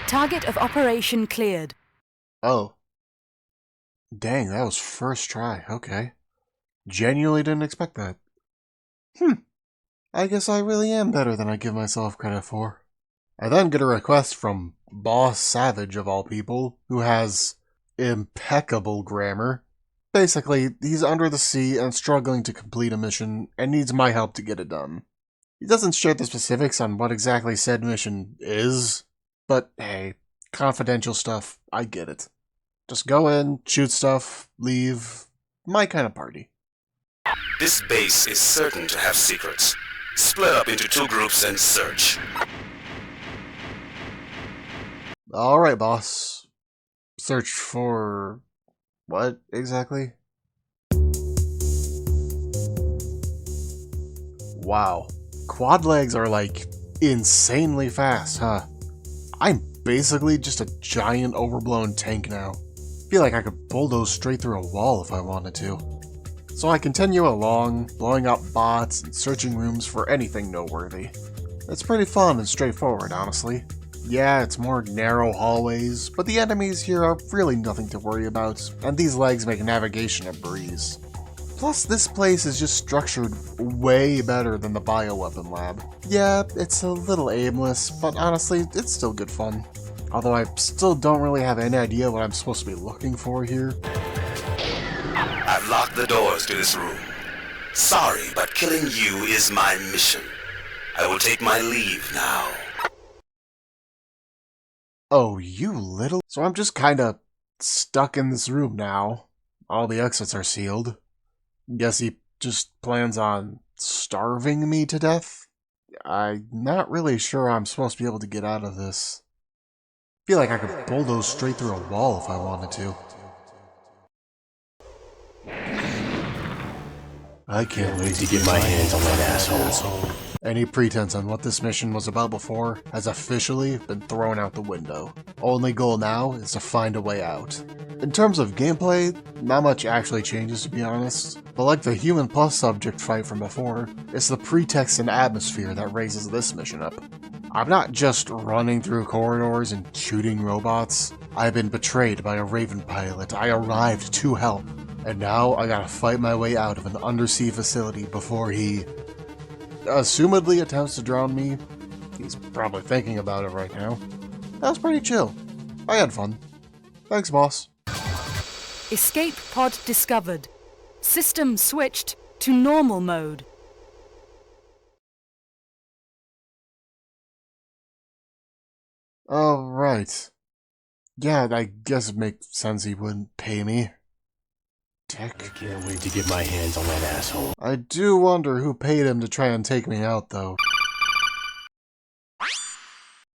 Target of operation cleared. Oh. Dang, that was first try, okay. Genuinely didn't expect that. I guess I really am better than I give myself credit for. I then get a request from Boss Savage of all people, who has impeccable grammar. Basically, he's under the sea and struggling to complete a mission and needs my help to get it done. He doesn't share the specifics on what exactly said mission is, but hey, confidential stuff, I get it. Just go in, shoot stuff, leave. My kind of party. This base is certain to have secrets. Split up into 2 groups and search. Alright, boss. Search for... what, exactly? Wow. Quad legs are, like, insanely fast, huh? I'm basically just a giant overblown tank now. Feel like I could bulldoze straight through a wall if I wanted to. So I continue along, blowing up bots and searching rooms for anything noteworthy. It's pretty fun and straightforward, honestly. Yeah, it's more narrow hallways, but the enemies here are really nothing to worry about, and these legs make navigation a breeze. Plus, this place is just structured way better than the bioweapon lab. Yeah, it's a little aimless, but honestly, it's still good fun. Although I still don't really have any idea what I'm supposed to be looking for here. I've locked the doors to this room. Sorry, but killing you is my mission. I will take my leave now. Oh, you little... So I'm just kinda stuck in this room now. All the exits are sealed. Guess he just plans on starving me to death? I'm not really sure I'm supposed to be able to get out of this. Feel like I could bulldoze straight through a wall if I wanted to. I can't wait to get my hands on that asshole. Any pretense on what this mission was about before has officially been thrown out the window. Only goal now is to find a way out. In terms of gameplay, not much actually changes to be honest, but like the human plus subject fight from before, it's the pretext and atmosphere that raises this mission up. I'm not just running through corridors and shooting robots. I've been betrayed by a Raven pilot. I arrived to help, and now I gotta fight my way out of an undersea facility before he assumedly attempts to drown me. He's probably thinking about it right now. That was pretty chill. I had fun. Thanks, boss. Escape pod discovered. System switched to normal mode. Oh, right. Yeah, I guess it makes sense he wouldn't pay me. Dick. I can't wait to get my hands on that asshole. I do wonder who paid him to try and take me out, though.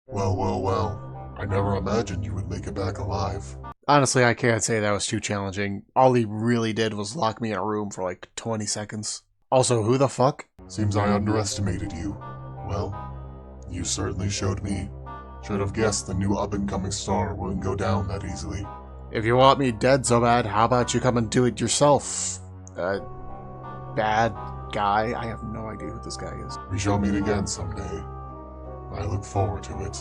Well. I never imagined you would make it back alive. Honestly, I can't say that was too challenging. All he really did was lock me in a room for like 20 seconds. Also, who the fuck? Seems I underestimated you. Well, you certainly showed me. Should have guessed the new up-and-coming star wouldn't go down that easily. If you want me dead so bad, how about you come and do it yourself? Bad guy? I have no idea who this guy is. We shall meet again someday. I look forward to it.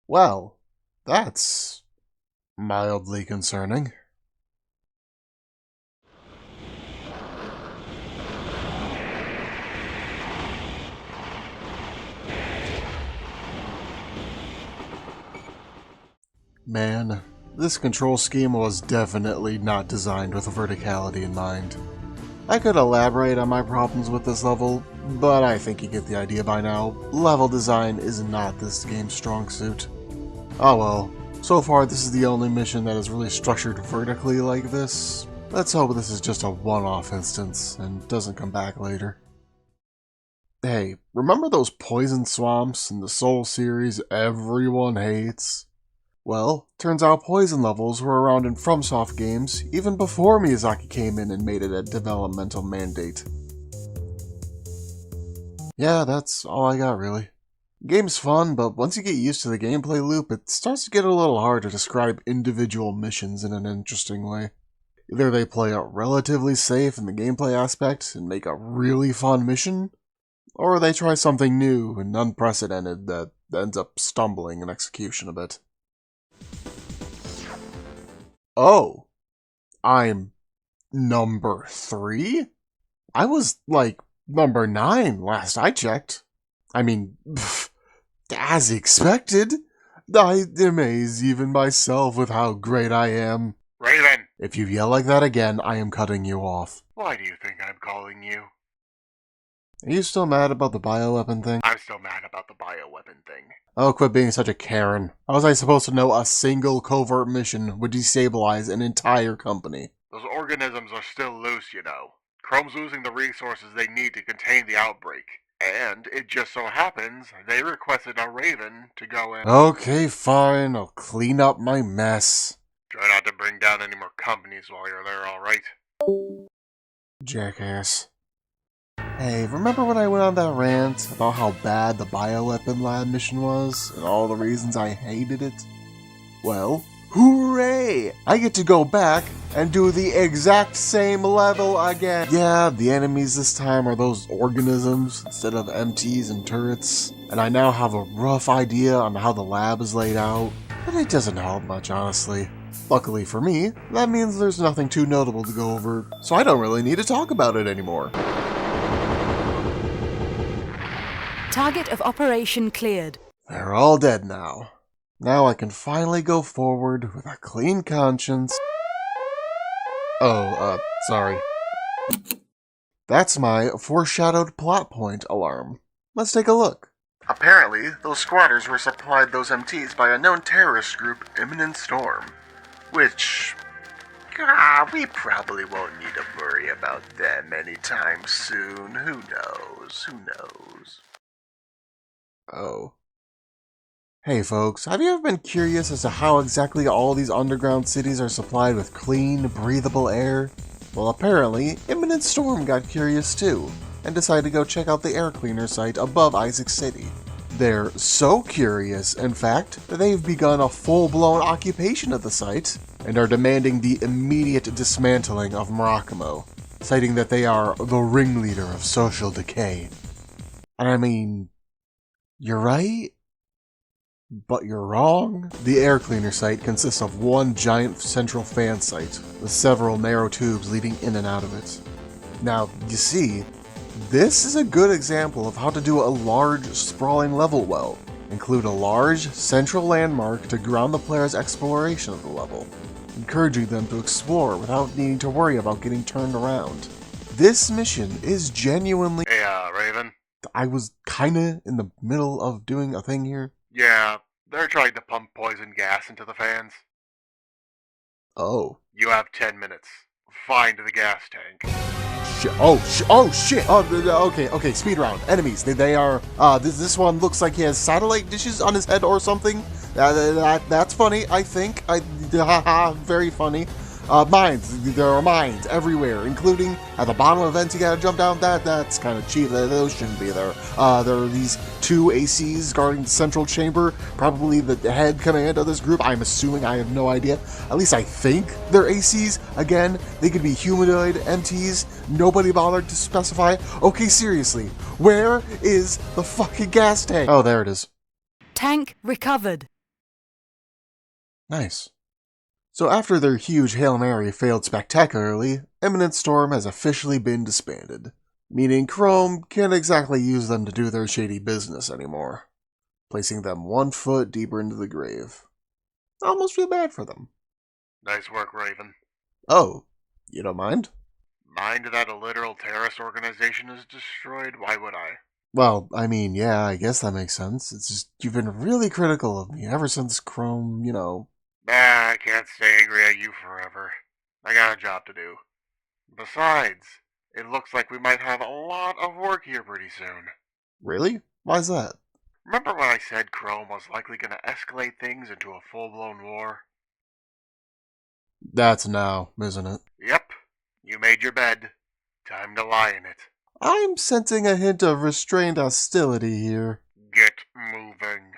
Well, that's mildly concerning. Man, this control scheme was definitely not designed with verticality in mind. I could elaborate on my problems with this level, but I think you get the idea by now. Level design is not this game's strong suit. Oh well, so far this is the only mission that is really structured vertically like this. Let's hope this is just a one-off instance and doesn't come back later. Hey, remember those poison swamps in the Soul series everyone hates? Well, turns out poison levels were around in FromSoft games even before Miyazaki came in and made it a developmental mandate. Yeah, that's all I got, really. Game's fun, but once you get used to the gameplay loop, it starts to get a little hard to describe individual missions in an interesting way. Either they play out relatively safe in the gameplay aspect and make a really fun mission, or they try something new and unprecedented that ends up stumbling in execution a bit. Oh, I'm number 3? I was, like, number 9 last I checked. I mean, as expected. I amaze even myself with how great I am. Raven! If you yell like that again, I am cutting you off. Why do you think I'm calling you? Are you still mad about the bioweapon thing? I'm still mad about the bioweapon thing. Oh, quit being such a Karen. How was I supposed to know a single covert mission would destabilize an entire company? Those organisms are still loose, you know. Chrome's losing the resources they need to contain the outbreak. And it just so happens they requested a Raven to go in. Okay, fine. I'll clean up my mess. Try not to bring down any more companies while you're there, alright? Jackass. Hey, remember when I went on that rant about how bad the bioweapon lab mission was, and all the reasons I hated it? Well, hooray! I get to go back and do the exact same level again! Yeah, the enemies this time are those organisms instead of MTs and turrets, and I now have a rough idea on how the lab is laid out, but it doesn't help much, honestly. Luckily for me, that means there's nothing too notable to go over, so I don't really need to talk about it anymore. Target of operation cleared. They're all dead now. Now I can finally go forward with a clean conscience. Oh, sorry. That's my foreshadowed plot point alarm. Let's take a look. Apparently, those squatters were supplied those MTs by a known terrorist group, Imminent Storm. Which... we probably won't need to worry about them anytime soon. Who knows? Who knows? Oh. Hey folks, have you ever been curious as to how exactly all these underground cities are supplied with clean, breathable air? Well, apparently, Imminent Storm got curious too, and decided to go check out the air cleaner site above Isaac City. They're so curious, in fact, that they've begun a full-blown occupation of the site, and are demanding the immediate dismantling of Murakamo, citing that they are the ringleader of social decay. And I mean, you're right, but you're wrong. The air cleaner site consists of one giant central fan site, with several narrow tubes leading in and out of it. Now, you see, this is a good example of how to do a large, sprawling level well. Include a large, central landmark to ground the player's exploration of the level, encouraging them to explore without needing to worry about getting turned around. This mission is genuinely... Hey, Raven? I was kinda in the middle of doing a thing here. Yeah, they're trying to pump poison gas into the fans. Oh. You have 10 minutes. Find the gas tank. Shit. Oh shit! Okay, speed round. Enemies, they are, this one looks like he has satellite dishes on his head or something. That's funny, I think. Very funny. Mines, there are mines everywhere, including at the bottom of vents you gotta jump down. That's kind of cheap, those shouldn't be there. There are these 2 ACs guarding the central chamber, probably the head command of this group, I'm assuming, I have no idea. At least I think they're ACs. Again, they could be humanoid MTs, nobody bothered to specify. Okay, seriously, where is the fucking gas tank? Oh, there it is. Tank recovered. Nice. So after their huge Hail Mary failed spectacularly, Imminent Storm has officially been disbanded, meaning Chrome can't exactly use them to do their shady business anymore, placing them 1 foot deeper into the grave. I almost feel bad for them. Nice work, Raven. Oh, you don't mind? Mind that a literal terrorist organization is destroyed? Why would I? Well, I mean, yeah, I guess that makes sense. It's just, you've been really critical of me ever since Chrome, I can't stay angry at you forever. I got a job to do. Besides, it looks like we might have a lot of work here pretty soon. Really? Why's that? Remember when I said Chrome was likely going to escalate things into a full-blown war? That's now, isn't it? Yep. You made your bed. Time to lie in it. I'm sensing a hint of restrained hostility here. Get moving.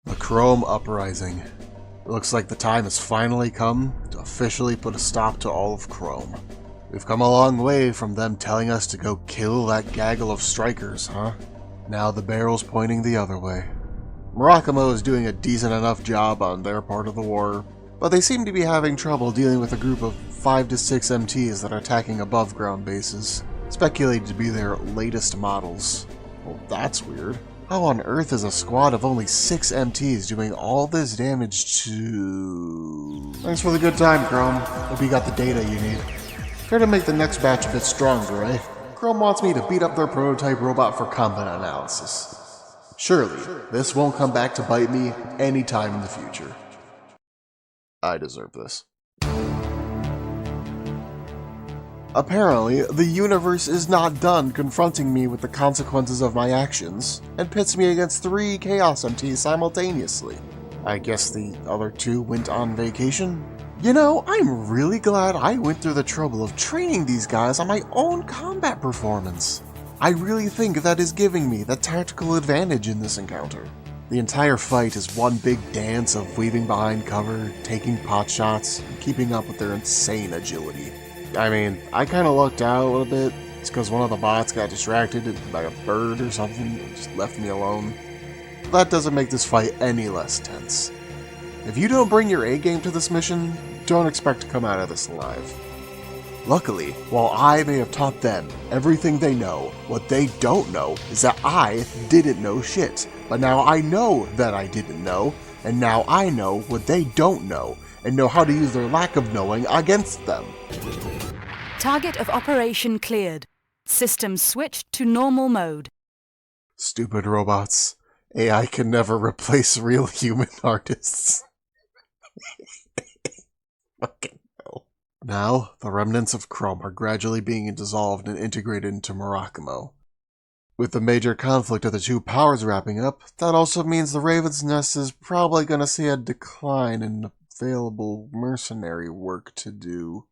The Chrome Uprising. It looks like the time has finally come to officially put a stop to all of Chrome. We've come a long way from them telling us to go kill that gaggle of strikers, huh? Now the barrel's pointing the other way. Murakumo is doing a decent enough job on their part of the war, but they seem to be having trouble dealing with a group of 5 to 6 MTs that are attacking above ground bases, speculated to be their latest models. Well, that's weird. How on earth is a squad of only 6 MTs doing all this damage to... Thanks for the good time, Chrome. Hope you got the data you need. Try to make the next batch a bit stronger, eh? Chrome wants me to beat up their prototype robot for combat analysis. Surely, this won't come back to bite me anytime in the future. I deserve this. Apparently, the universe is not done confronting me with the consequences of my actions, and pits me against 3 Chaos MTs simultaneously. I guess the other 2 went on vacation? You know, I'm really glad I went through the trouble of training these guys on my own combat performance. I really think that is giving me the tactical advantage in this encounter. The entire fight is one big dance of weaving behind cover, taking pot shots, and keeping up with their insane agility. I mean, I kinda lucked out a little bit. It's because one of the bots got distracted by a bird or something and just left me alone. That doesn't make this fight any less tense. If you don't bring your A game to this mission, don't expect to come out of this alive. Luckily, while I may have taught them everything they know, what they don't know is that I didn't know shit. But now I know that I didn't know, and now I know what they don't know, and know how to use their lack of knowing against them. Target of operation cleared. System switched to normal mode. Stupid robots. AI can never replace real human artists. Fucking hell. Now, the remnants of Chrome are gradually being dissolved and integrated into Murakumo. With the major conflict of the 2 powers wrapping up, that also means the Raven's Nest is probably going to see a decline in available mercenary work to do.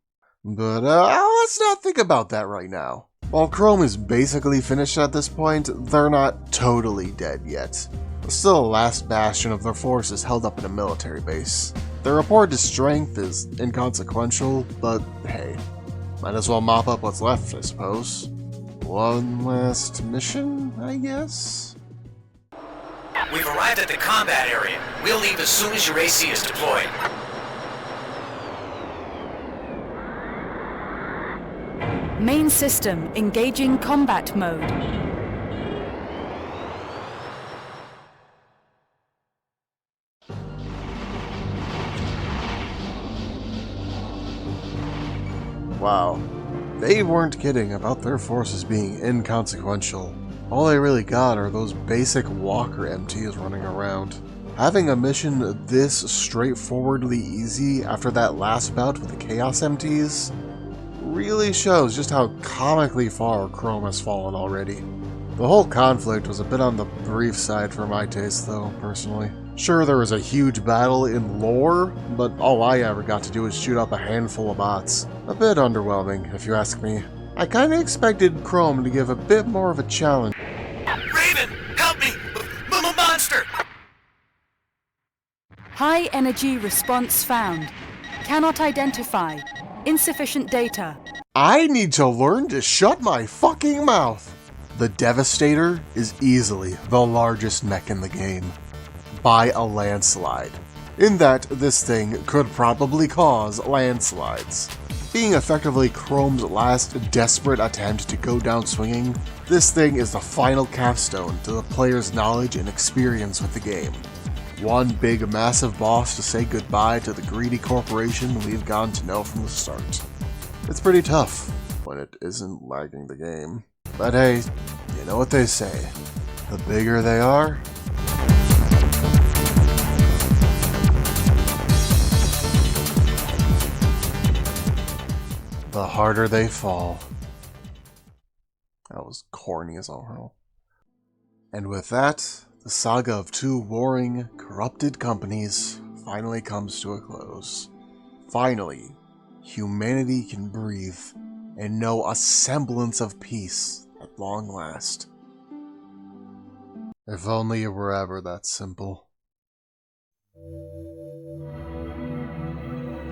But let's not think about that right now. While Chrome is basically finished at this point, they're not totally dead yet. Still, the last bastion of their force is held up in a military base. Their reported strength is inconsequential, but hey, might as well mop up what's left, I suppose. One last mission, I guess? We've arrived at the combat area. We'll leave as soon as your AC is deployed. Main system engaging combat mode. Wow. They weren't kidding about their forces being inconsequential. All they really got are those basic walker MTs running around. Having a mission this straightforwardly easy after that last bout with the Chaos MTs really shows just how comically far Chrome has fallen already. The whole conflict was a bit on the brief side for my taste though, personally. Sure, there was a huge battle in lore, but all I ever got to do was shoot up a handful of bots. A bit underwhelming, if you ask me. I kinda expected Chrome to give a bit more of a challenge. Raven, help me! Monster! High energy response found. Cannot identify. Insufficient data. I need to learn to shut my fucking mouth! The Devastator is easily the largest mech in the game. By a landslide. In that, this thing could probably cause landslides. Being effectively Chrome's last desperate attempt to go down swinging, this thing is the final capstone to the player's knowledge and experience with the game. One big massive boss to say goodbye to the greedy corporation we've gotten to know from the start. It's pretty tough when it isn't lagging the game. But hey, you know what they say, the bigger they are, the harder they fall. That was corny as all hell. And with that, the saga of 2 warring, corrupted companies finally comes to a close. Finally, humanity can breathe and know a semblance of peace that long last. If only it were ever that simple.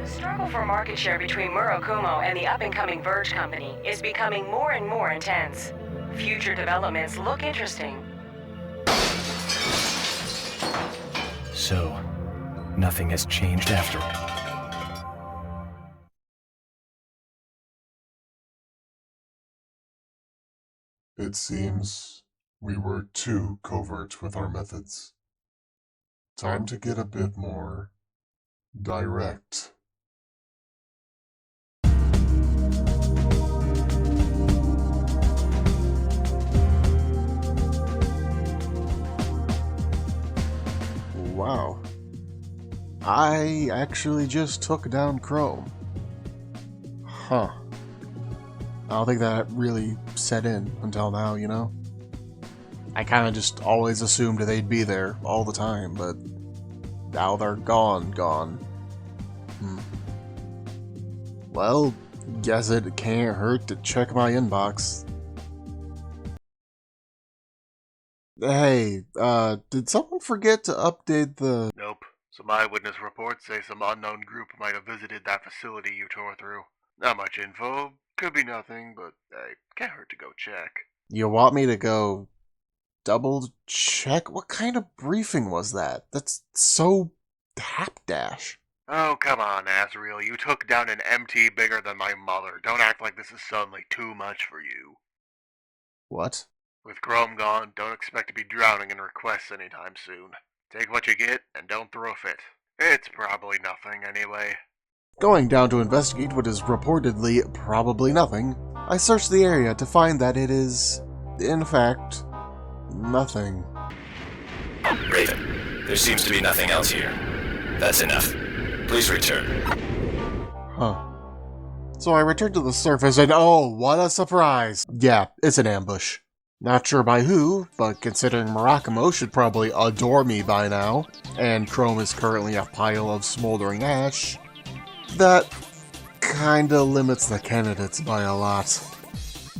The struggle for market share between Murakumo and the up-and-coming Verge Company is becoming more and more intense. Future developments look interesting. So, nothing has changed after all. It seems we were too covert with our methods. Time to get a bit more direct. Wow. I actually just took down Chrome. Huh. I don't think that really set in until now, you know? I kind of just always assumed they'd be there all the time, but now they're gone. Well, guess it can't hurt to check my inbox. Hey, did someone forget to update the... Nope. Some eyewitness reports say some unknown group might have visited that facility you tore through. Not much info, could be nothing, but hey, can't hurt to go check. You want me to go double check? What kind of briefing was that? That's so hapdash. Oh, come on, Azrael. You took down an MT bigger than my mother. Don't act like this is suddenly too much for you. What? With Chrome gone, don't expect to be drowning in requests anytime soon. Take what you get, and don't throw a fit. It's probably nothing anyway. Going down to investigate what is reportedly probably nothing, I search the area to find that it is, in fact, nothing. Raven, there seems to be nothing else here. That's enough. Please return. Huh. So I return to the surface and oh, what a surprise! Yeah, it's an ambush. Not sure by who, but considering Murakumo should probably adore me by now, and Chrome is currently a pile of smoldering ash, that kinda limits the candidates by a lot.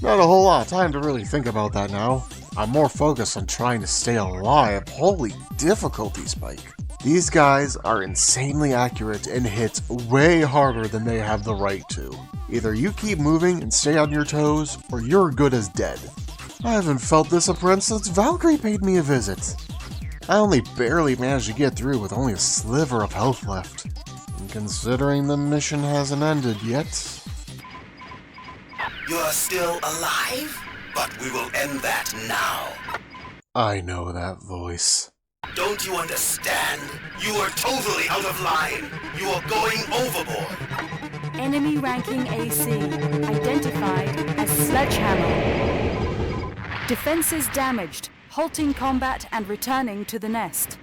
Not a whole lot of time to really think about that now. I'm more focused on trying to stay alive. Holy difficulty spike. These guys are insanely accurate and hit way harder than they have the right to. Either you keep moving and stay on your toes, or you're good as dead. I haven't felt this oppressed since Valkyrie paid me a visit. I only barely managed to get through with only a sliver of health left. And considering the mission hasn't ended yet... You are still alive? But we will end that now. I know that voice. Don't you understand? You are totally out of line. You are going overboard. Enemy ranking AC identified as Sledgehammer. Defenses damaged, halting combat and returning to the nest.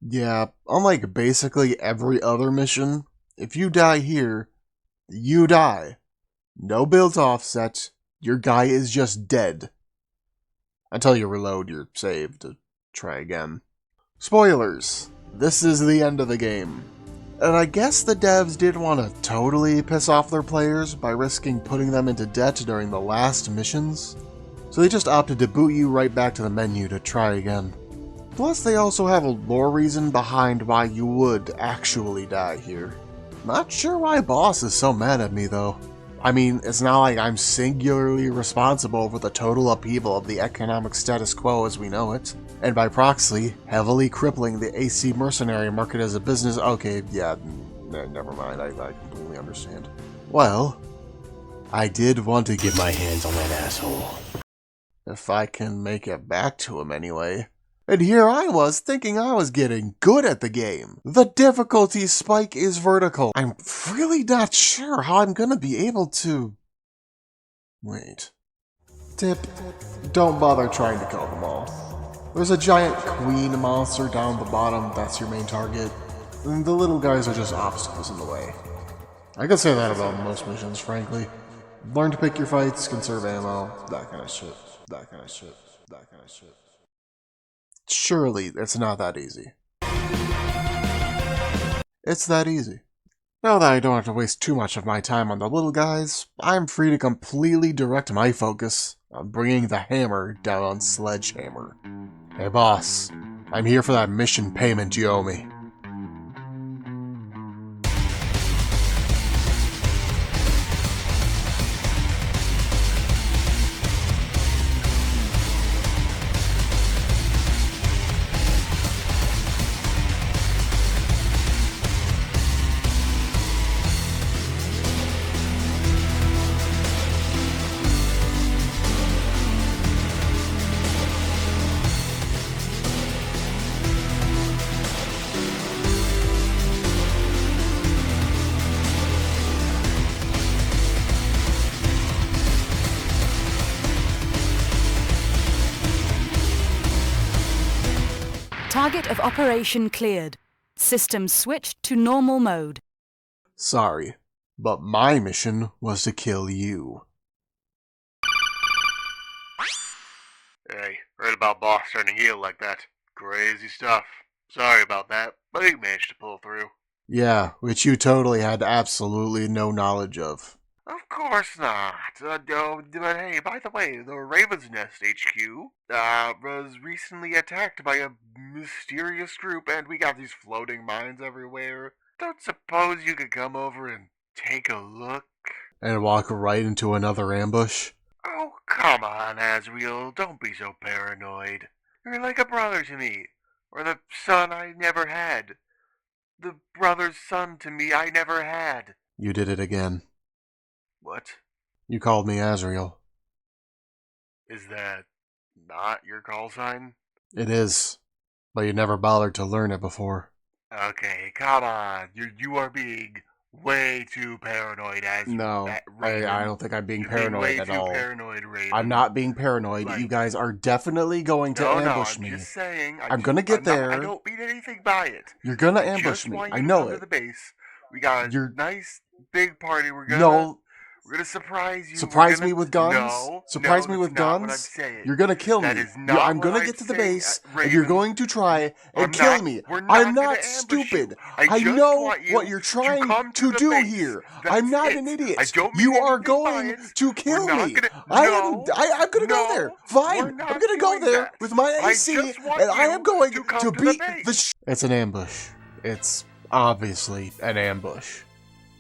Yeah, unlike basically every other mission, if you die here, you die. No build offset, your guy is just dead. Until you reload your save to try again. Spoilers! This is the end of the game. And I guess the devs didn't want to totally piss off their players by risking putting them into debt during the last missions, so they just opted to boot you right back to the menu to try again. Plus, they also have a lore reason behind why you would actually die here. Not sure why Boss is so mad at me, though. I mean, it's not like I'm singularly responsible for the total upheaval of the economic status quo as we know it, and by proxy, heavily crippling the AC mercenary market as a business. Okay, yeah, never mind, I completely understand. Well, I did want to get my hands on that asshole. If I can make it back to him anyway. And here I was thinking I was getting good at the game. The difficulty spike is vertical. I'm really not sure how I'm gonna be able to... Wait. Tip, don't bother trying to kill them all. There's a giant queen monster down the bottom that's your main target, and the little guys are just obstacles in the way. I could say that about most missions, frankly. Learn to pick your fights, conserve ammo, that kind of shit. That kind of shit. That kind of shit. Surely, it's not that easy. It's that easy. Now that I don't have to waste too much of my time on the little guys, I'm free to completely direct my focus on bringing the hammer down on Sledgehammer. Hey boss, I'm here for that mission payment you owe me. Target of operation cleared. System switched to normal mode. Sorry, but my mission was to kill you. Hey, heard about boss turning heel like that. Crazy stuff. Sorry about that, but he managed to pull through. Yeah, which you totally had absolutely no knowledge of. Of course not. But hey, by the way, the Raven's Nest HQ was recently attacked by a mysterious group, and we got these floating mines everywhere. Don't suppose you could come over and take a look? And walk right into another ambush? Oh, come on, Azriel. Don't be so paranoid. You're like a brother to me, or the son I never had. The brother's son to me I never had. You did it again. What? You called me Azriel. Is that not your call sign? It is, but you never bothered to learn it before. Okay, come on. You are being way too paranoid, No, I don't think I'm being You're paranoid being way at too all. Paranoid, Raven. I'm not being paranoid. Like, you guys are definitely going to ambush I'm me. just saying. I'm gonna get there. I don't mean anything by it. You're gonna I ambush just me. want I you to know come it. to the base. We got a nice big party. We're gonna surprise you. Surprise me with guns? No. Surprise no, me with that's not what I'm guns? saying. You're gonna kill me. That is not I'm what gonna I'm get to the saying, base, and Raven. you're going to try and kill me. We're not I'm gonna not ambush stupid. you. I just know want you what you're trying come to the do base. here. That's I'm not it. an idiot. I don't mean You are anything by going it. to kill We're not me. gonna- I'm gonna go no, there. we're Fine. not I'm gonna go doing there that. with my I AC, just want and I you am going to come to to the beat base. It's an ambush. It's obviously an ambush.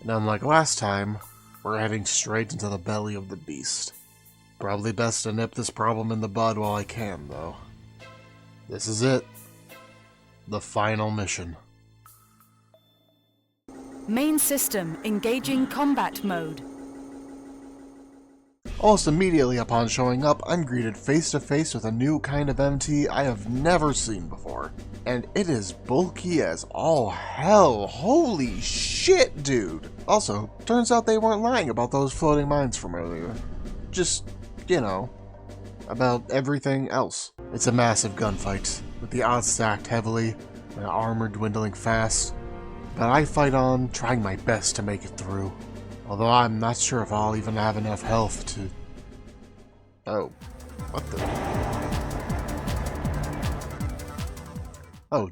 And unlike last time, we're heading straight into the belly of the beast. Probably best to nip this problem in the bud while I can, though. This is it. The final mission. Main system engaging combat mode. Almost immediately upon showing up, I'm greeted face to face with a new kind of MT I have never seen before. And it is bulky as all hell. Holy shit, dude! Also, turns out they weren't lying about those floating mines from earlier. Just, you know, about everything else. It's a massive gunfight, with the odds stacked heavily, and armor dwindling fast. But I fight on, trying my best to make it through. Although I'm not sure if I'll even have enough health to... Oh, what the... Oh,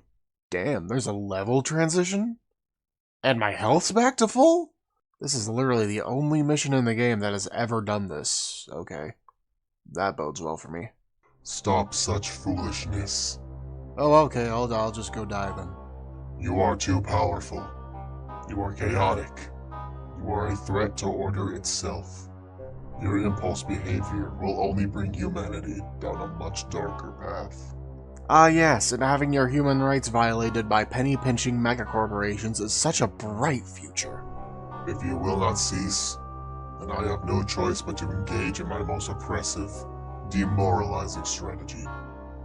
damn, there's a level transition? And my health's back to full? This is literally the only mission in the game that has ever done this. Okay. That bodes well for me. Stop such foolishness. Oh, okay, I'll just go die then. You are too powerful. You are chaotic. You are a threat to order itself. Your impulse behavior will only bring humanity down a much darker path. Ah yes, and having your human rights violated by penny-pinching megacorporations is such a bright future. If you will not cease, then I have no choice but to engage in my most oppressive, demoralizing strategy.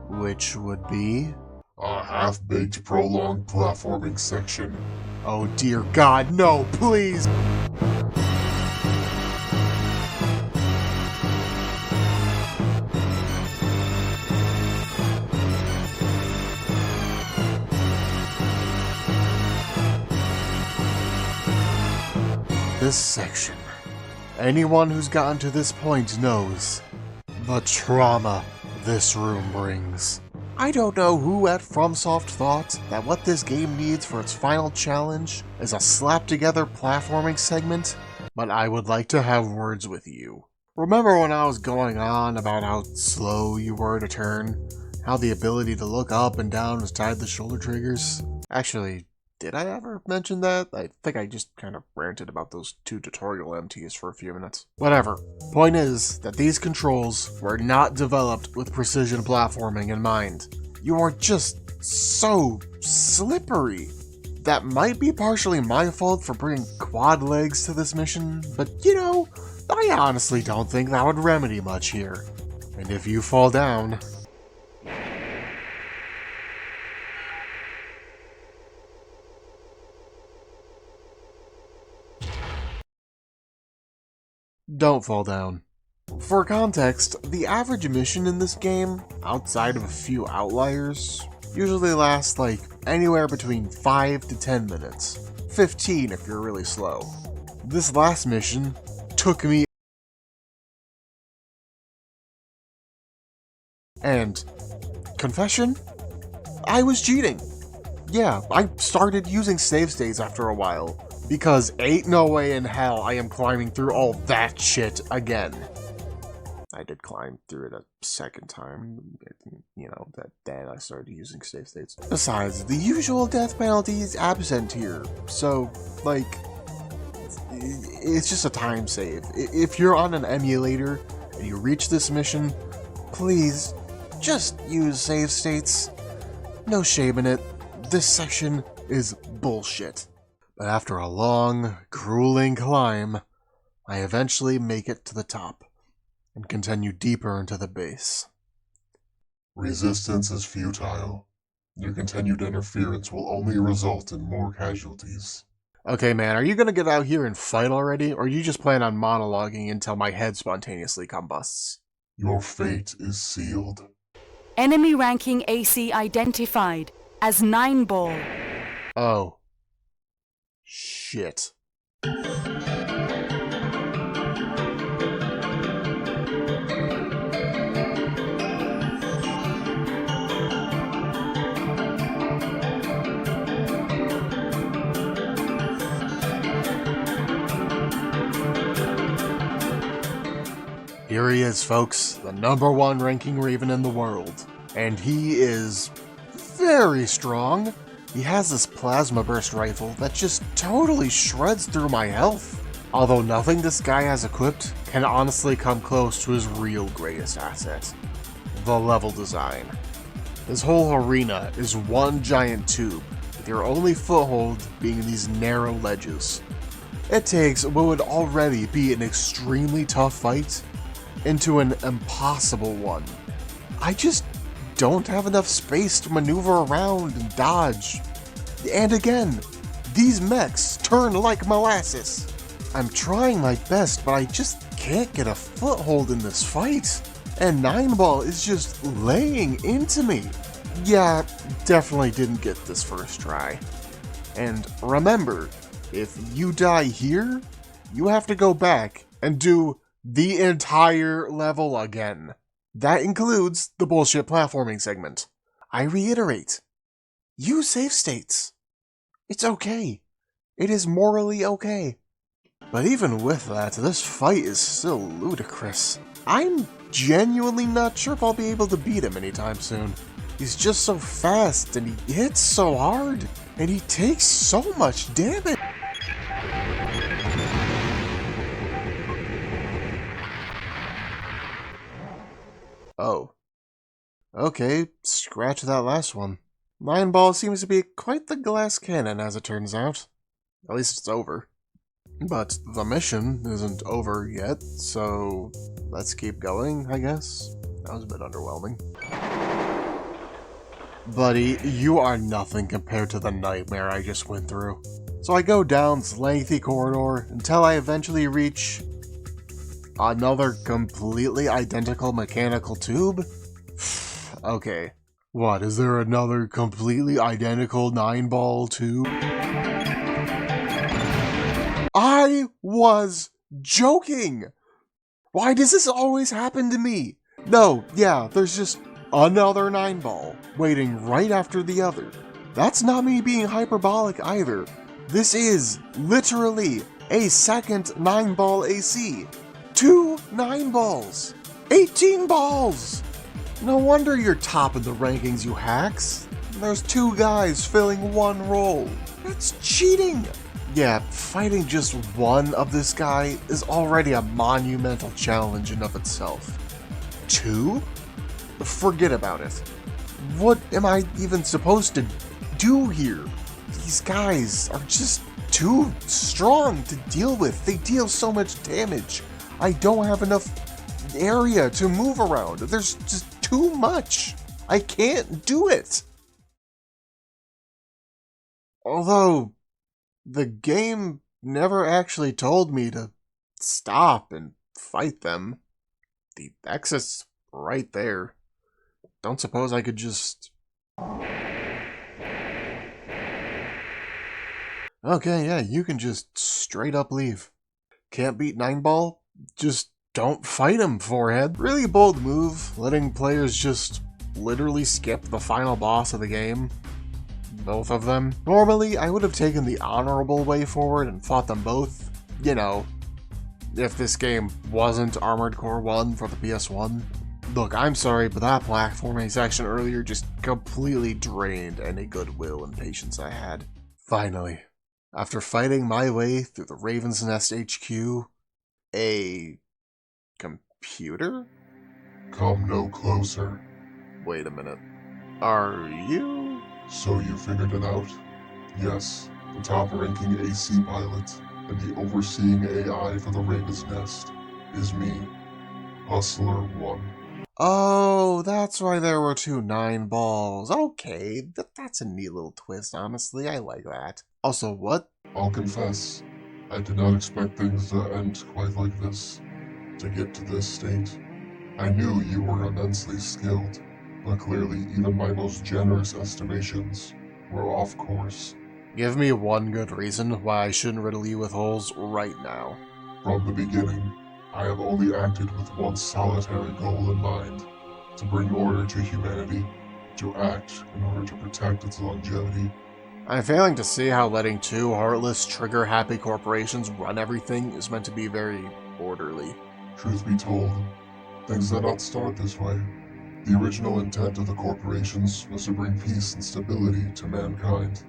Which would be? A half-baked prolonged platforming section. Oh dear God, no, please! This section, Anyone who's gotten to this point knows the trauma this room brings. I don't know who at FromSoft thought that what this game needs for its final challenge is a slap-together platforming segment, but I would like to have words with you. Remember when I was going on about how slow you were to turn? How the ability to look up and down was tied to shoulder triggers? Actually, did I ever mention that? I think I just kind of ranted about those 2 tutorial MTs for a few minutes. Whatever. Point is that these controls were not developed with precision platforming in mind. You are just so slippery. That might be partially my fault for bringing quad legs to this mission, but you know, I honestly don't think that would remedy much here. And if you fall down, don't fall down. For context, the average mission in this game, outside of a few outliers, usually lasts like anywhere between 5 to 10 minutes. 15 if you're really slow. This last mission took me, and confession? I was cheating. Yeah, I started using save states after a while, because ain't no way in hell I am climbing through all that shit again. I did climb through it a second time, you know, then I started using save states. Besides, the usual death penalty is absent here, so, like, it's just a time save. If you're on an emulator and you reach this mission, please, just use save states. No shame in it. This section is bullshit. But after a long, grueling climb, I eventually make it to the top and continue deeper into the base. Resistance is futile. Your continued interference will only result in more casualties. Okay, man, are you gonna get out here and fight already, or you just plan on monologuing until my head spontaneously combusts? Your fate is sealed. Enemy ranking AC identified as 9-ball. Oh. Shit. Here he is, folks, the #1 ranking Raven in the world. And he is very strong. He has this plasma burst rifle that just totally shreds through my health. Although nothing this guy has equipped can honestly come close to his real greatest asset, the level design. His whole arena is one giant tube, with your only foothold being these narrow ledges. It takes what would already be an extremely tough fight into an impossible one. I just don't have enough space to maneuver around and dodge. And again, these mechs turn like molasses. I'm trying my best, but I just can't get a foothold in this fight. And 9-ball is just laying into me. Yeah, definitely didn't get this first try. And remember, if you die here, you have to go back and do the entire level again. That includes the bullshit platforming segment. I reiterate, use save states. It's okay. It is morally okay. But even with that, this fight is still ludicrous. I'm genuinely not sure if I'll be able to beat him anytime soon. He's just so fast, and he hits so hard, and he takes so much damage. Oh. Okay, scratch that last one. 9-ball seems to be quite the glass cannon, as it turns out. At least it's over. But the mission isn't over yet, so let's keep going, I guess. That was a bit underwhelming. Buddy, you are nothing compared to the nightmare I just went through. So I go down this lengthy corridor until I eventually reach another completely identical mechanical tube? Okay. What, is there another completely identical 9-ball tube? I was joking. Why does this always happen to me? No, yeah, there's just another 9-ball waiting right after the other. That's not me being hyperbolic either. This is literally a second 9-ball AC. 2 9-balls. 18 balls. No wonder you're top of the rankings, you hacks. There's 2 guys filling 1 role. That's cheating. Yeah, fighting just one of this guy is already a monumental challenge in of itself. 2? Forget about it. What am I even supposed to do here? These guys are just too strong to deal with. They deal so much damage. I don't have enough area to move around. There's just too much. I can't do it. Although, the game never actually told me to stop and fight them. The exit's right there. Don't suppose I could just... Okay, yeah, you can just straight up leave. Can't beat 9-ball? Just don't fight him, forehead. Really bold move, letting players just literally skip the final boss of the game. Both of them. Normally, I would have taken the honorable way forward and fought them both. You know, if this game wasn't Armored Core 1 for the PS1. Look, I'm sorry, but that platforming section earlier just completely drained any goodwill and patience I had. Finally, after fighting my way through the Raven's Nest HQ, a computer? Come no closer. Wait a minute. Are you? So you figured it out? Yes, the top-ranking AC pilot and the overseeing AI for the Raven's Nest is me, Hustler 1. Oh, that's why there were 2 9-balls. Okay, that's a neat little twist, honestly. I like that. Also, what? I'll confess, I did not expect things to end quite like this. To get to this state, I knew you were immensely skilled, but clearly even my most generous estimations were off course. Give me one good reason why I shouldn't riddle you with holes right now. From the beginning, I have only acted with one solitary goal in mind: to bring order to humanity, to act in order to protect its longevity. I'm failing to see how letting 2 heartless, trigger-happy corporations run everything is meant to be very orderly. Truth be told, things did not start this way. The original intent of the corporations was to bring peace and stability to mankind,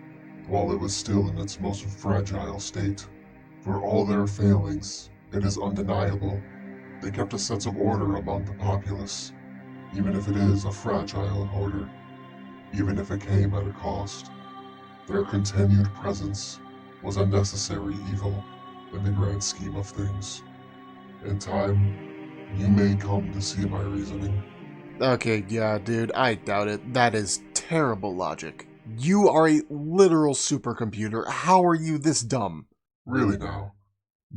while it was still in its most fragile state. For all their failings, it is undeniable, they kept a sense of order among the populace, even if it is a fragile order, even if it came at a cost. Their continued presence was a necessary evil in the grand scheme of things. In time, you may come to see my reasoning. Okay, yeah, dude, I doubt it. That is terrible logic. You are a literal supercomputer. How are you this dumb? Really now?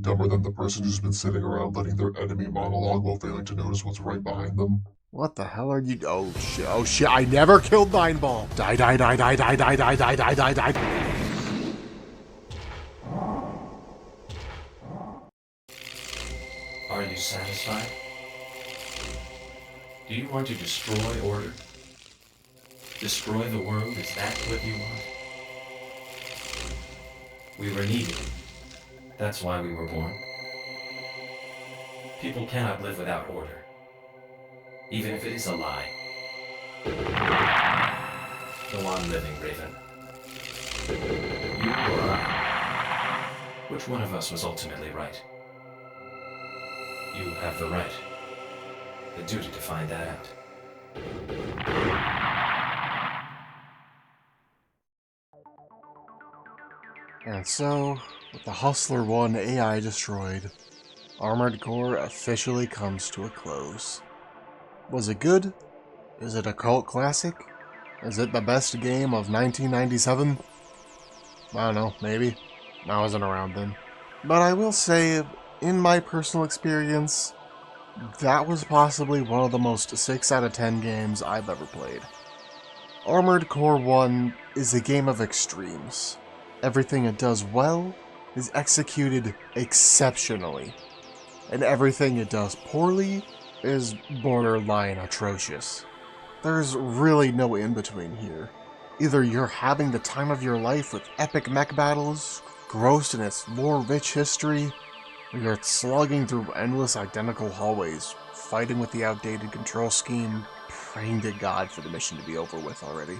Dumber than the person who's been sitting around letting their enemy monologue while failing to notice what's right behind them? What the hell are you? Oh shit, I never killed 9-ball. Die, die, die, die, die, die, die, die, die, die, die. Are you satisfied? Do you want to destroy order? Destroy the world? Is that what you want? We were needed. That's why we were born. People cannot live without order, even if it is a lie. Go on living, Raven. You or I? Which one of us was ultimately right? You have the right, the duty to find that out. And so, with the Hustler 1 AI destroyed, Armored Core officially comes to a close. Was it good? Is it a cult classic? Is it the best game of 1997? I don't know, maybe. I wasn't around then. But I will say, in my personal experience, that was possibly one of the most 6 out of 10 games I've ever played. Armored Core 1 is a game of extremes. Everything it does well is executed exceptionally. and everything it does poorly is borderline atrocious. There's really no in-between here. Either you're having the time of your life with epic mech battles, grossed in its lore-rich history, or you're slugging through endless identical hallways, fighting with the outdated control scheme, praying to God for the mission to be over with already.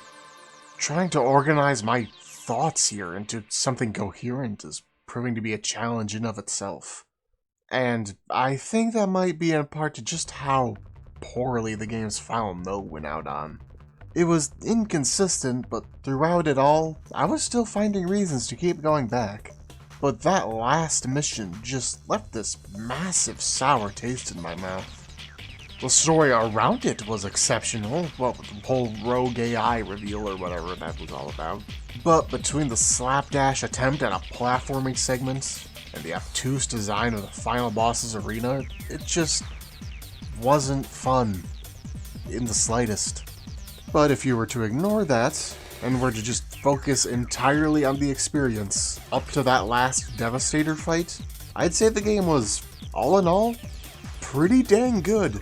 Trying to organize my thoughts here into something coherent is proving to be a challenge in of itself. And I think that might be in part to just how poorly the game's final note went out on. It was inconsistent, but throughout it all, I was still finding reasons to keep going back. But that last mission just left this massive sour taste in my mouth. The story around it was exceptional, well, the whole rogue AI reveal or whatever that was all about. But between the slapdash attempt at a platforming segment and the obtuse design of the final boss's arena, it just wasn't fun in the slightest. But if you were to ignore that, and were to just focus entirely on the experience up to that last Devastator fight, I'd say the game was, all in all, pretty dang good.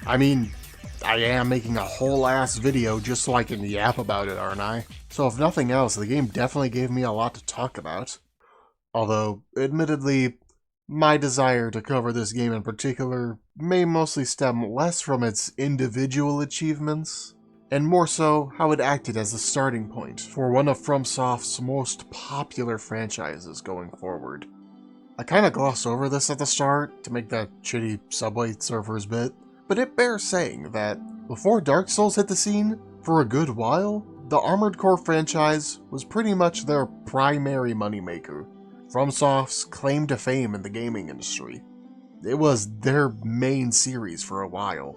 I mean, I am making a whole ass video just so I can yap about it, aren't I? So if nothing else, the game definitely gave me a lot to talk about. Although, admittedly, my desire to cover this game in particular may mostly stem less from its individual achievements, and more so how it acted as a starting point for one of FromSoft's most popular franchises going forward. I kinda glossed over this at the start to make that shitty Subway Surfers bit, but it bears saying that before Dark Souls hit the scene, for a good while, the Armored Core franchise was pretty much their primary moneymaker, FromSoft's claim to fame in the gaming industry. It was their main series for a while.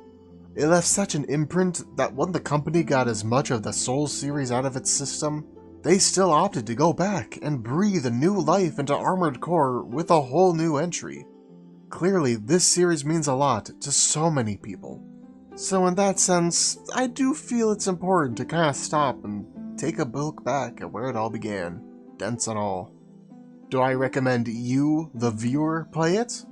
It left such an imprint that when the company got as much of the Souls series out of its system, they still opted to go back and breathe a new life into Armored Core with a whole new entry. Clearly, this series means a lot to so many people. So in that sense, I do feel it's important to kind of stop and take a look back at where it all began, dents and all. Do I recommend you, the viewer, play it?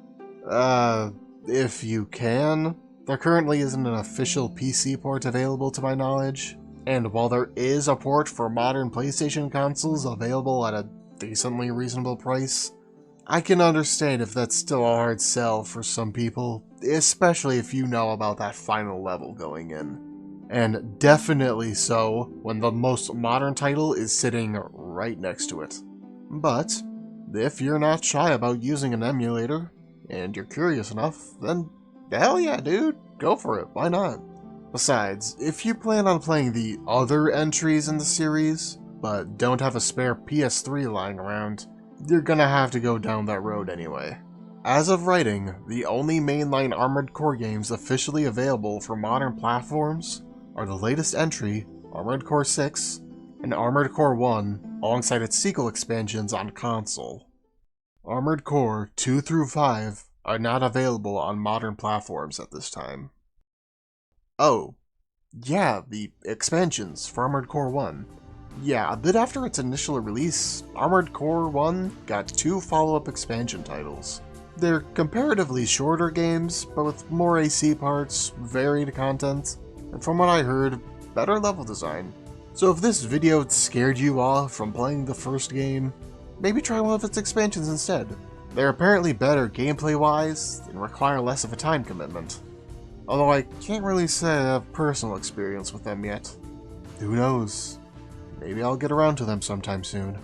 If you can. There currently isn't an official PC port available to my knowledge, and while there is a port for modern PlayStation consoles available at a decently reasonable price, I can understand if that's still a hard sell for some people, especially if you know about that final level going in. And definitely so when the most modern title is sitting right next to it. But if you're not shy about using an emulator, and you're curious enough, then hell yeah, dude, go for it, why not? Besides, if you plan on playing the other entries in the series, but don't have a spare PS3 lying around, you're gonna have to go down that road anyway. As of writing, the only mainline Armored Core games officially available for modern platforms are the latest entry, Armored Core 6, and Armored Core 1, alongside its sequel expansions on console. Armored Core 2 through 5 are not available on modern platforms at this time. Oh, yeah, the expansions for Armored Core 1. Yeah, a bit after its initial release, Armored Core 1 got 2 follow-up expansion titles. They're comparatively shorter games, but with more AC parts, varied content, and from what I heard, better level design. So if this video scared you off from playing the first game, maybe try one of its expansions instead. They're apparently better gameplay-wise and require less of a time commitment. Although I can't really say I have personal experience with them yet. Who knows? Maybe I'll get around to them sometime soon.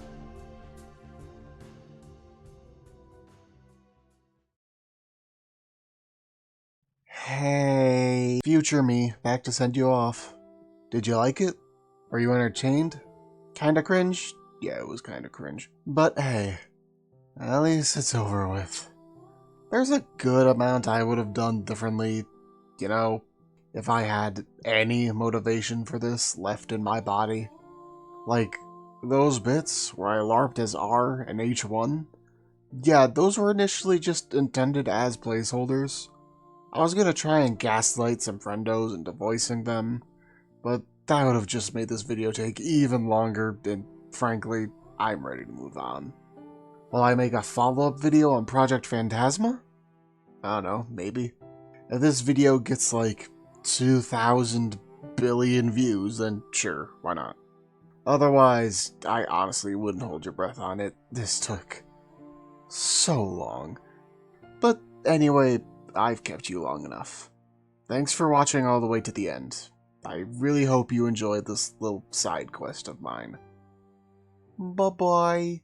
Hey, future me, back to send you off. Did you like it? Were you entertained? Kinda cringe? Yeah, it was kinda cringe. But hey, at least it's over with. There's a good amount I would have done differently, you know, if I had any motivation for this left in my body. Like, those bits where I LARPed as R and H1, yeah, those were initially just intended as placeholders. I was gonna try and gaslight some friendos into voicing them, but that would have just made this video take even longer, and frankly, I'm ready to move on. Will I make a follow-up video on Project Phantasma? I don't know, maybe. If this video gets like 2,000 billion views, then sure, why not? Otherwise, I honestly wouldn't hold your breath on it. This took so long. But anyway, I've kept you long enough. Thanks for watching all the way to the end. I really hope you enjoyed this little side quest of mine. Bye-bye.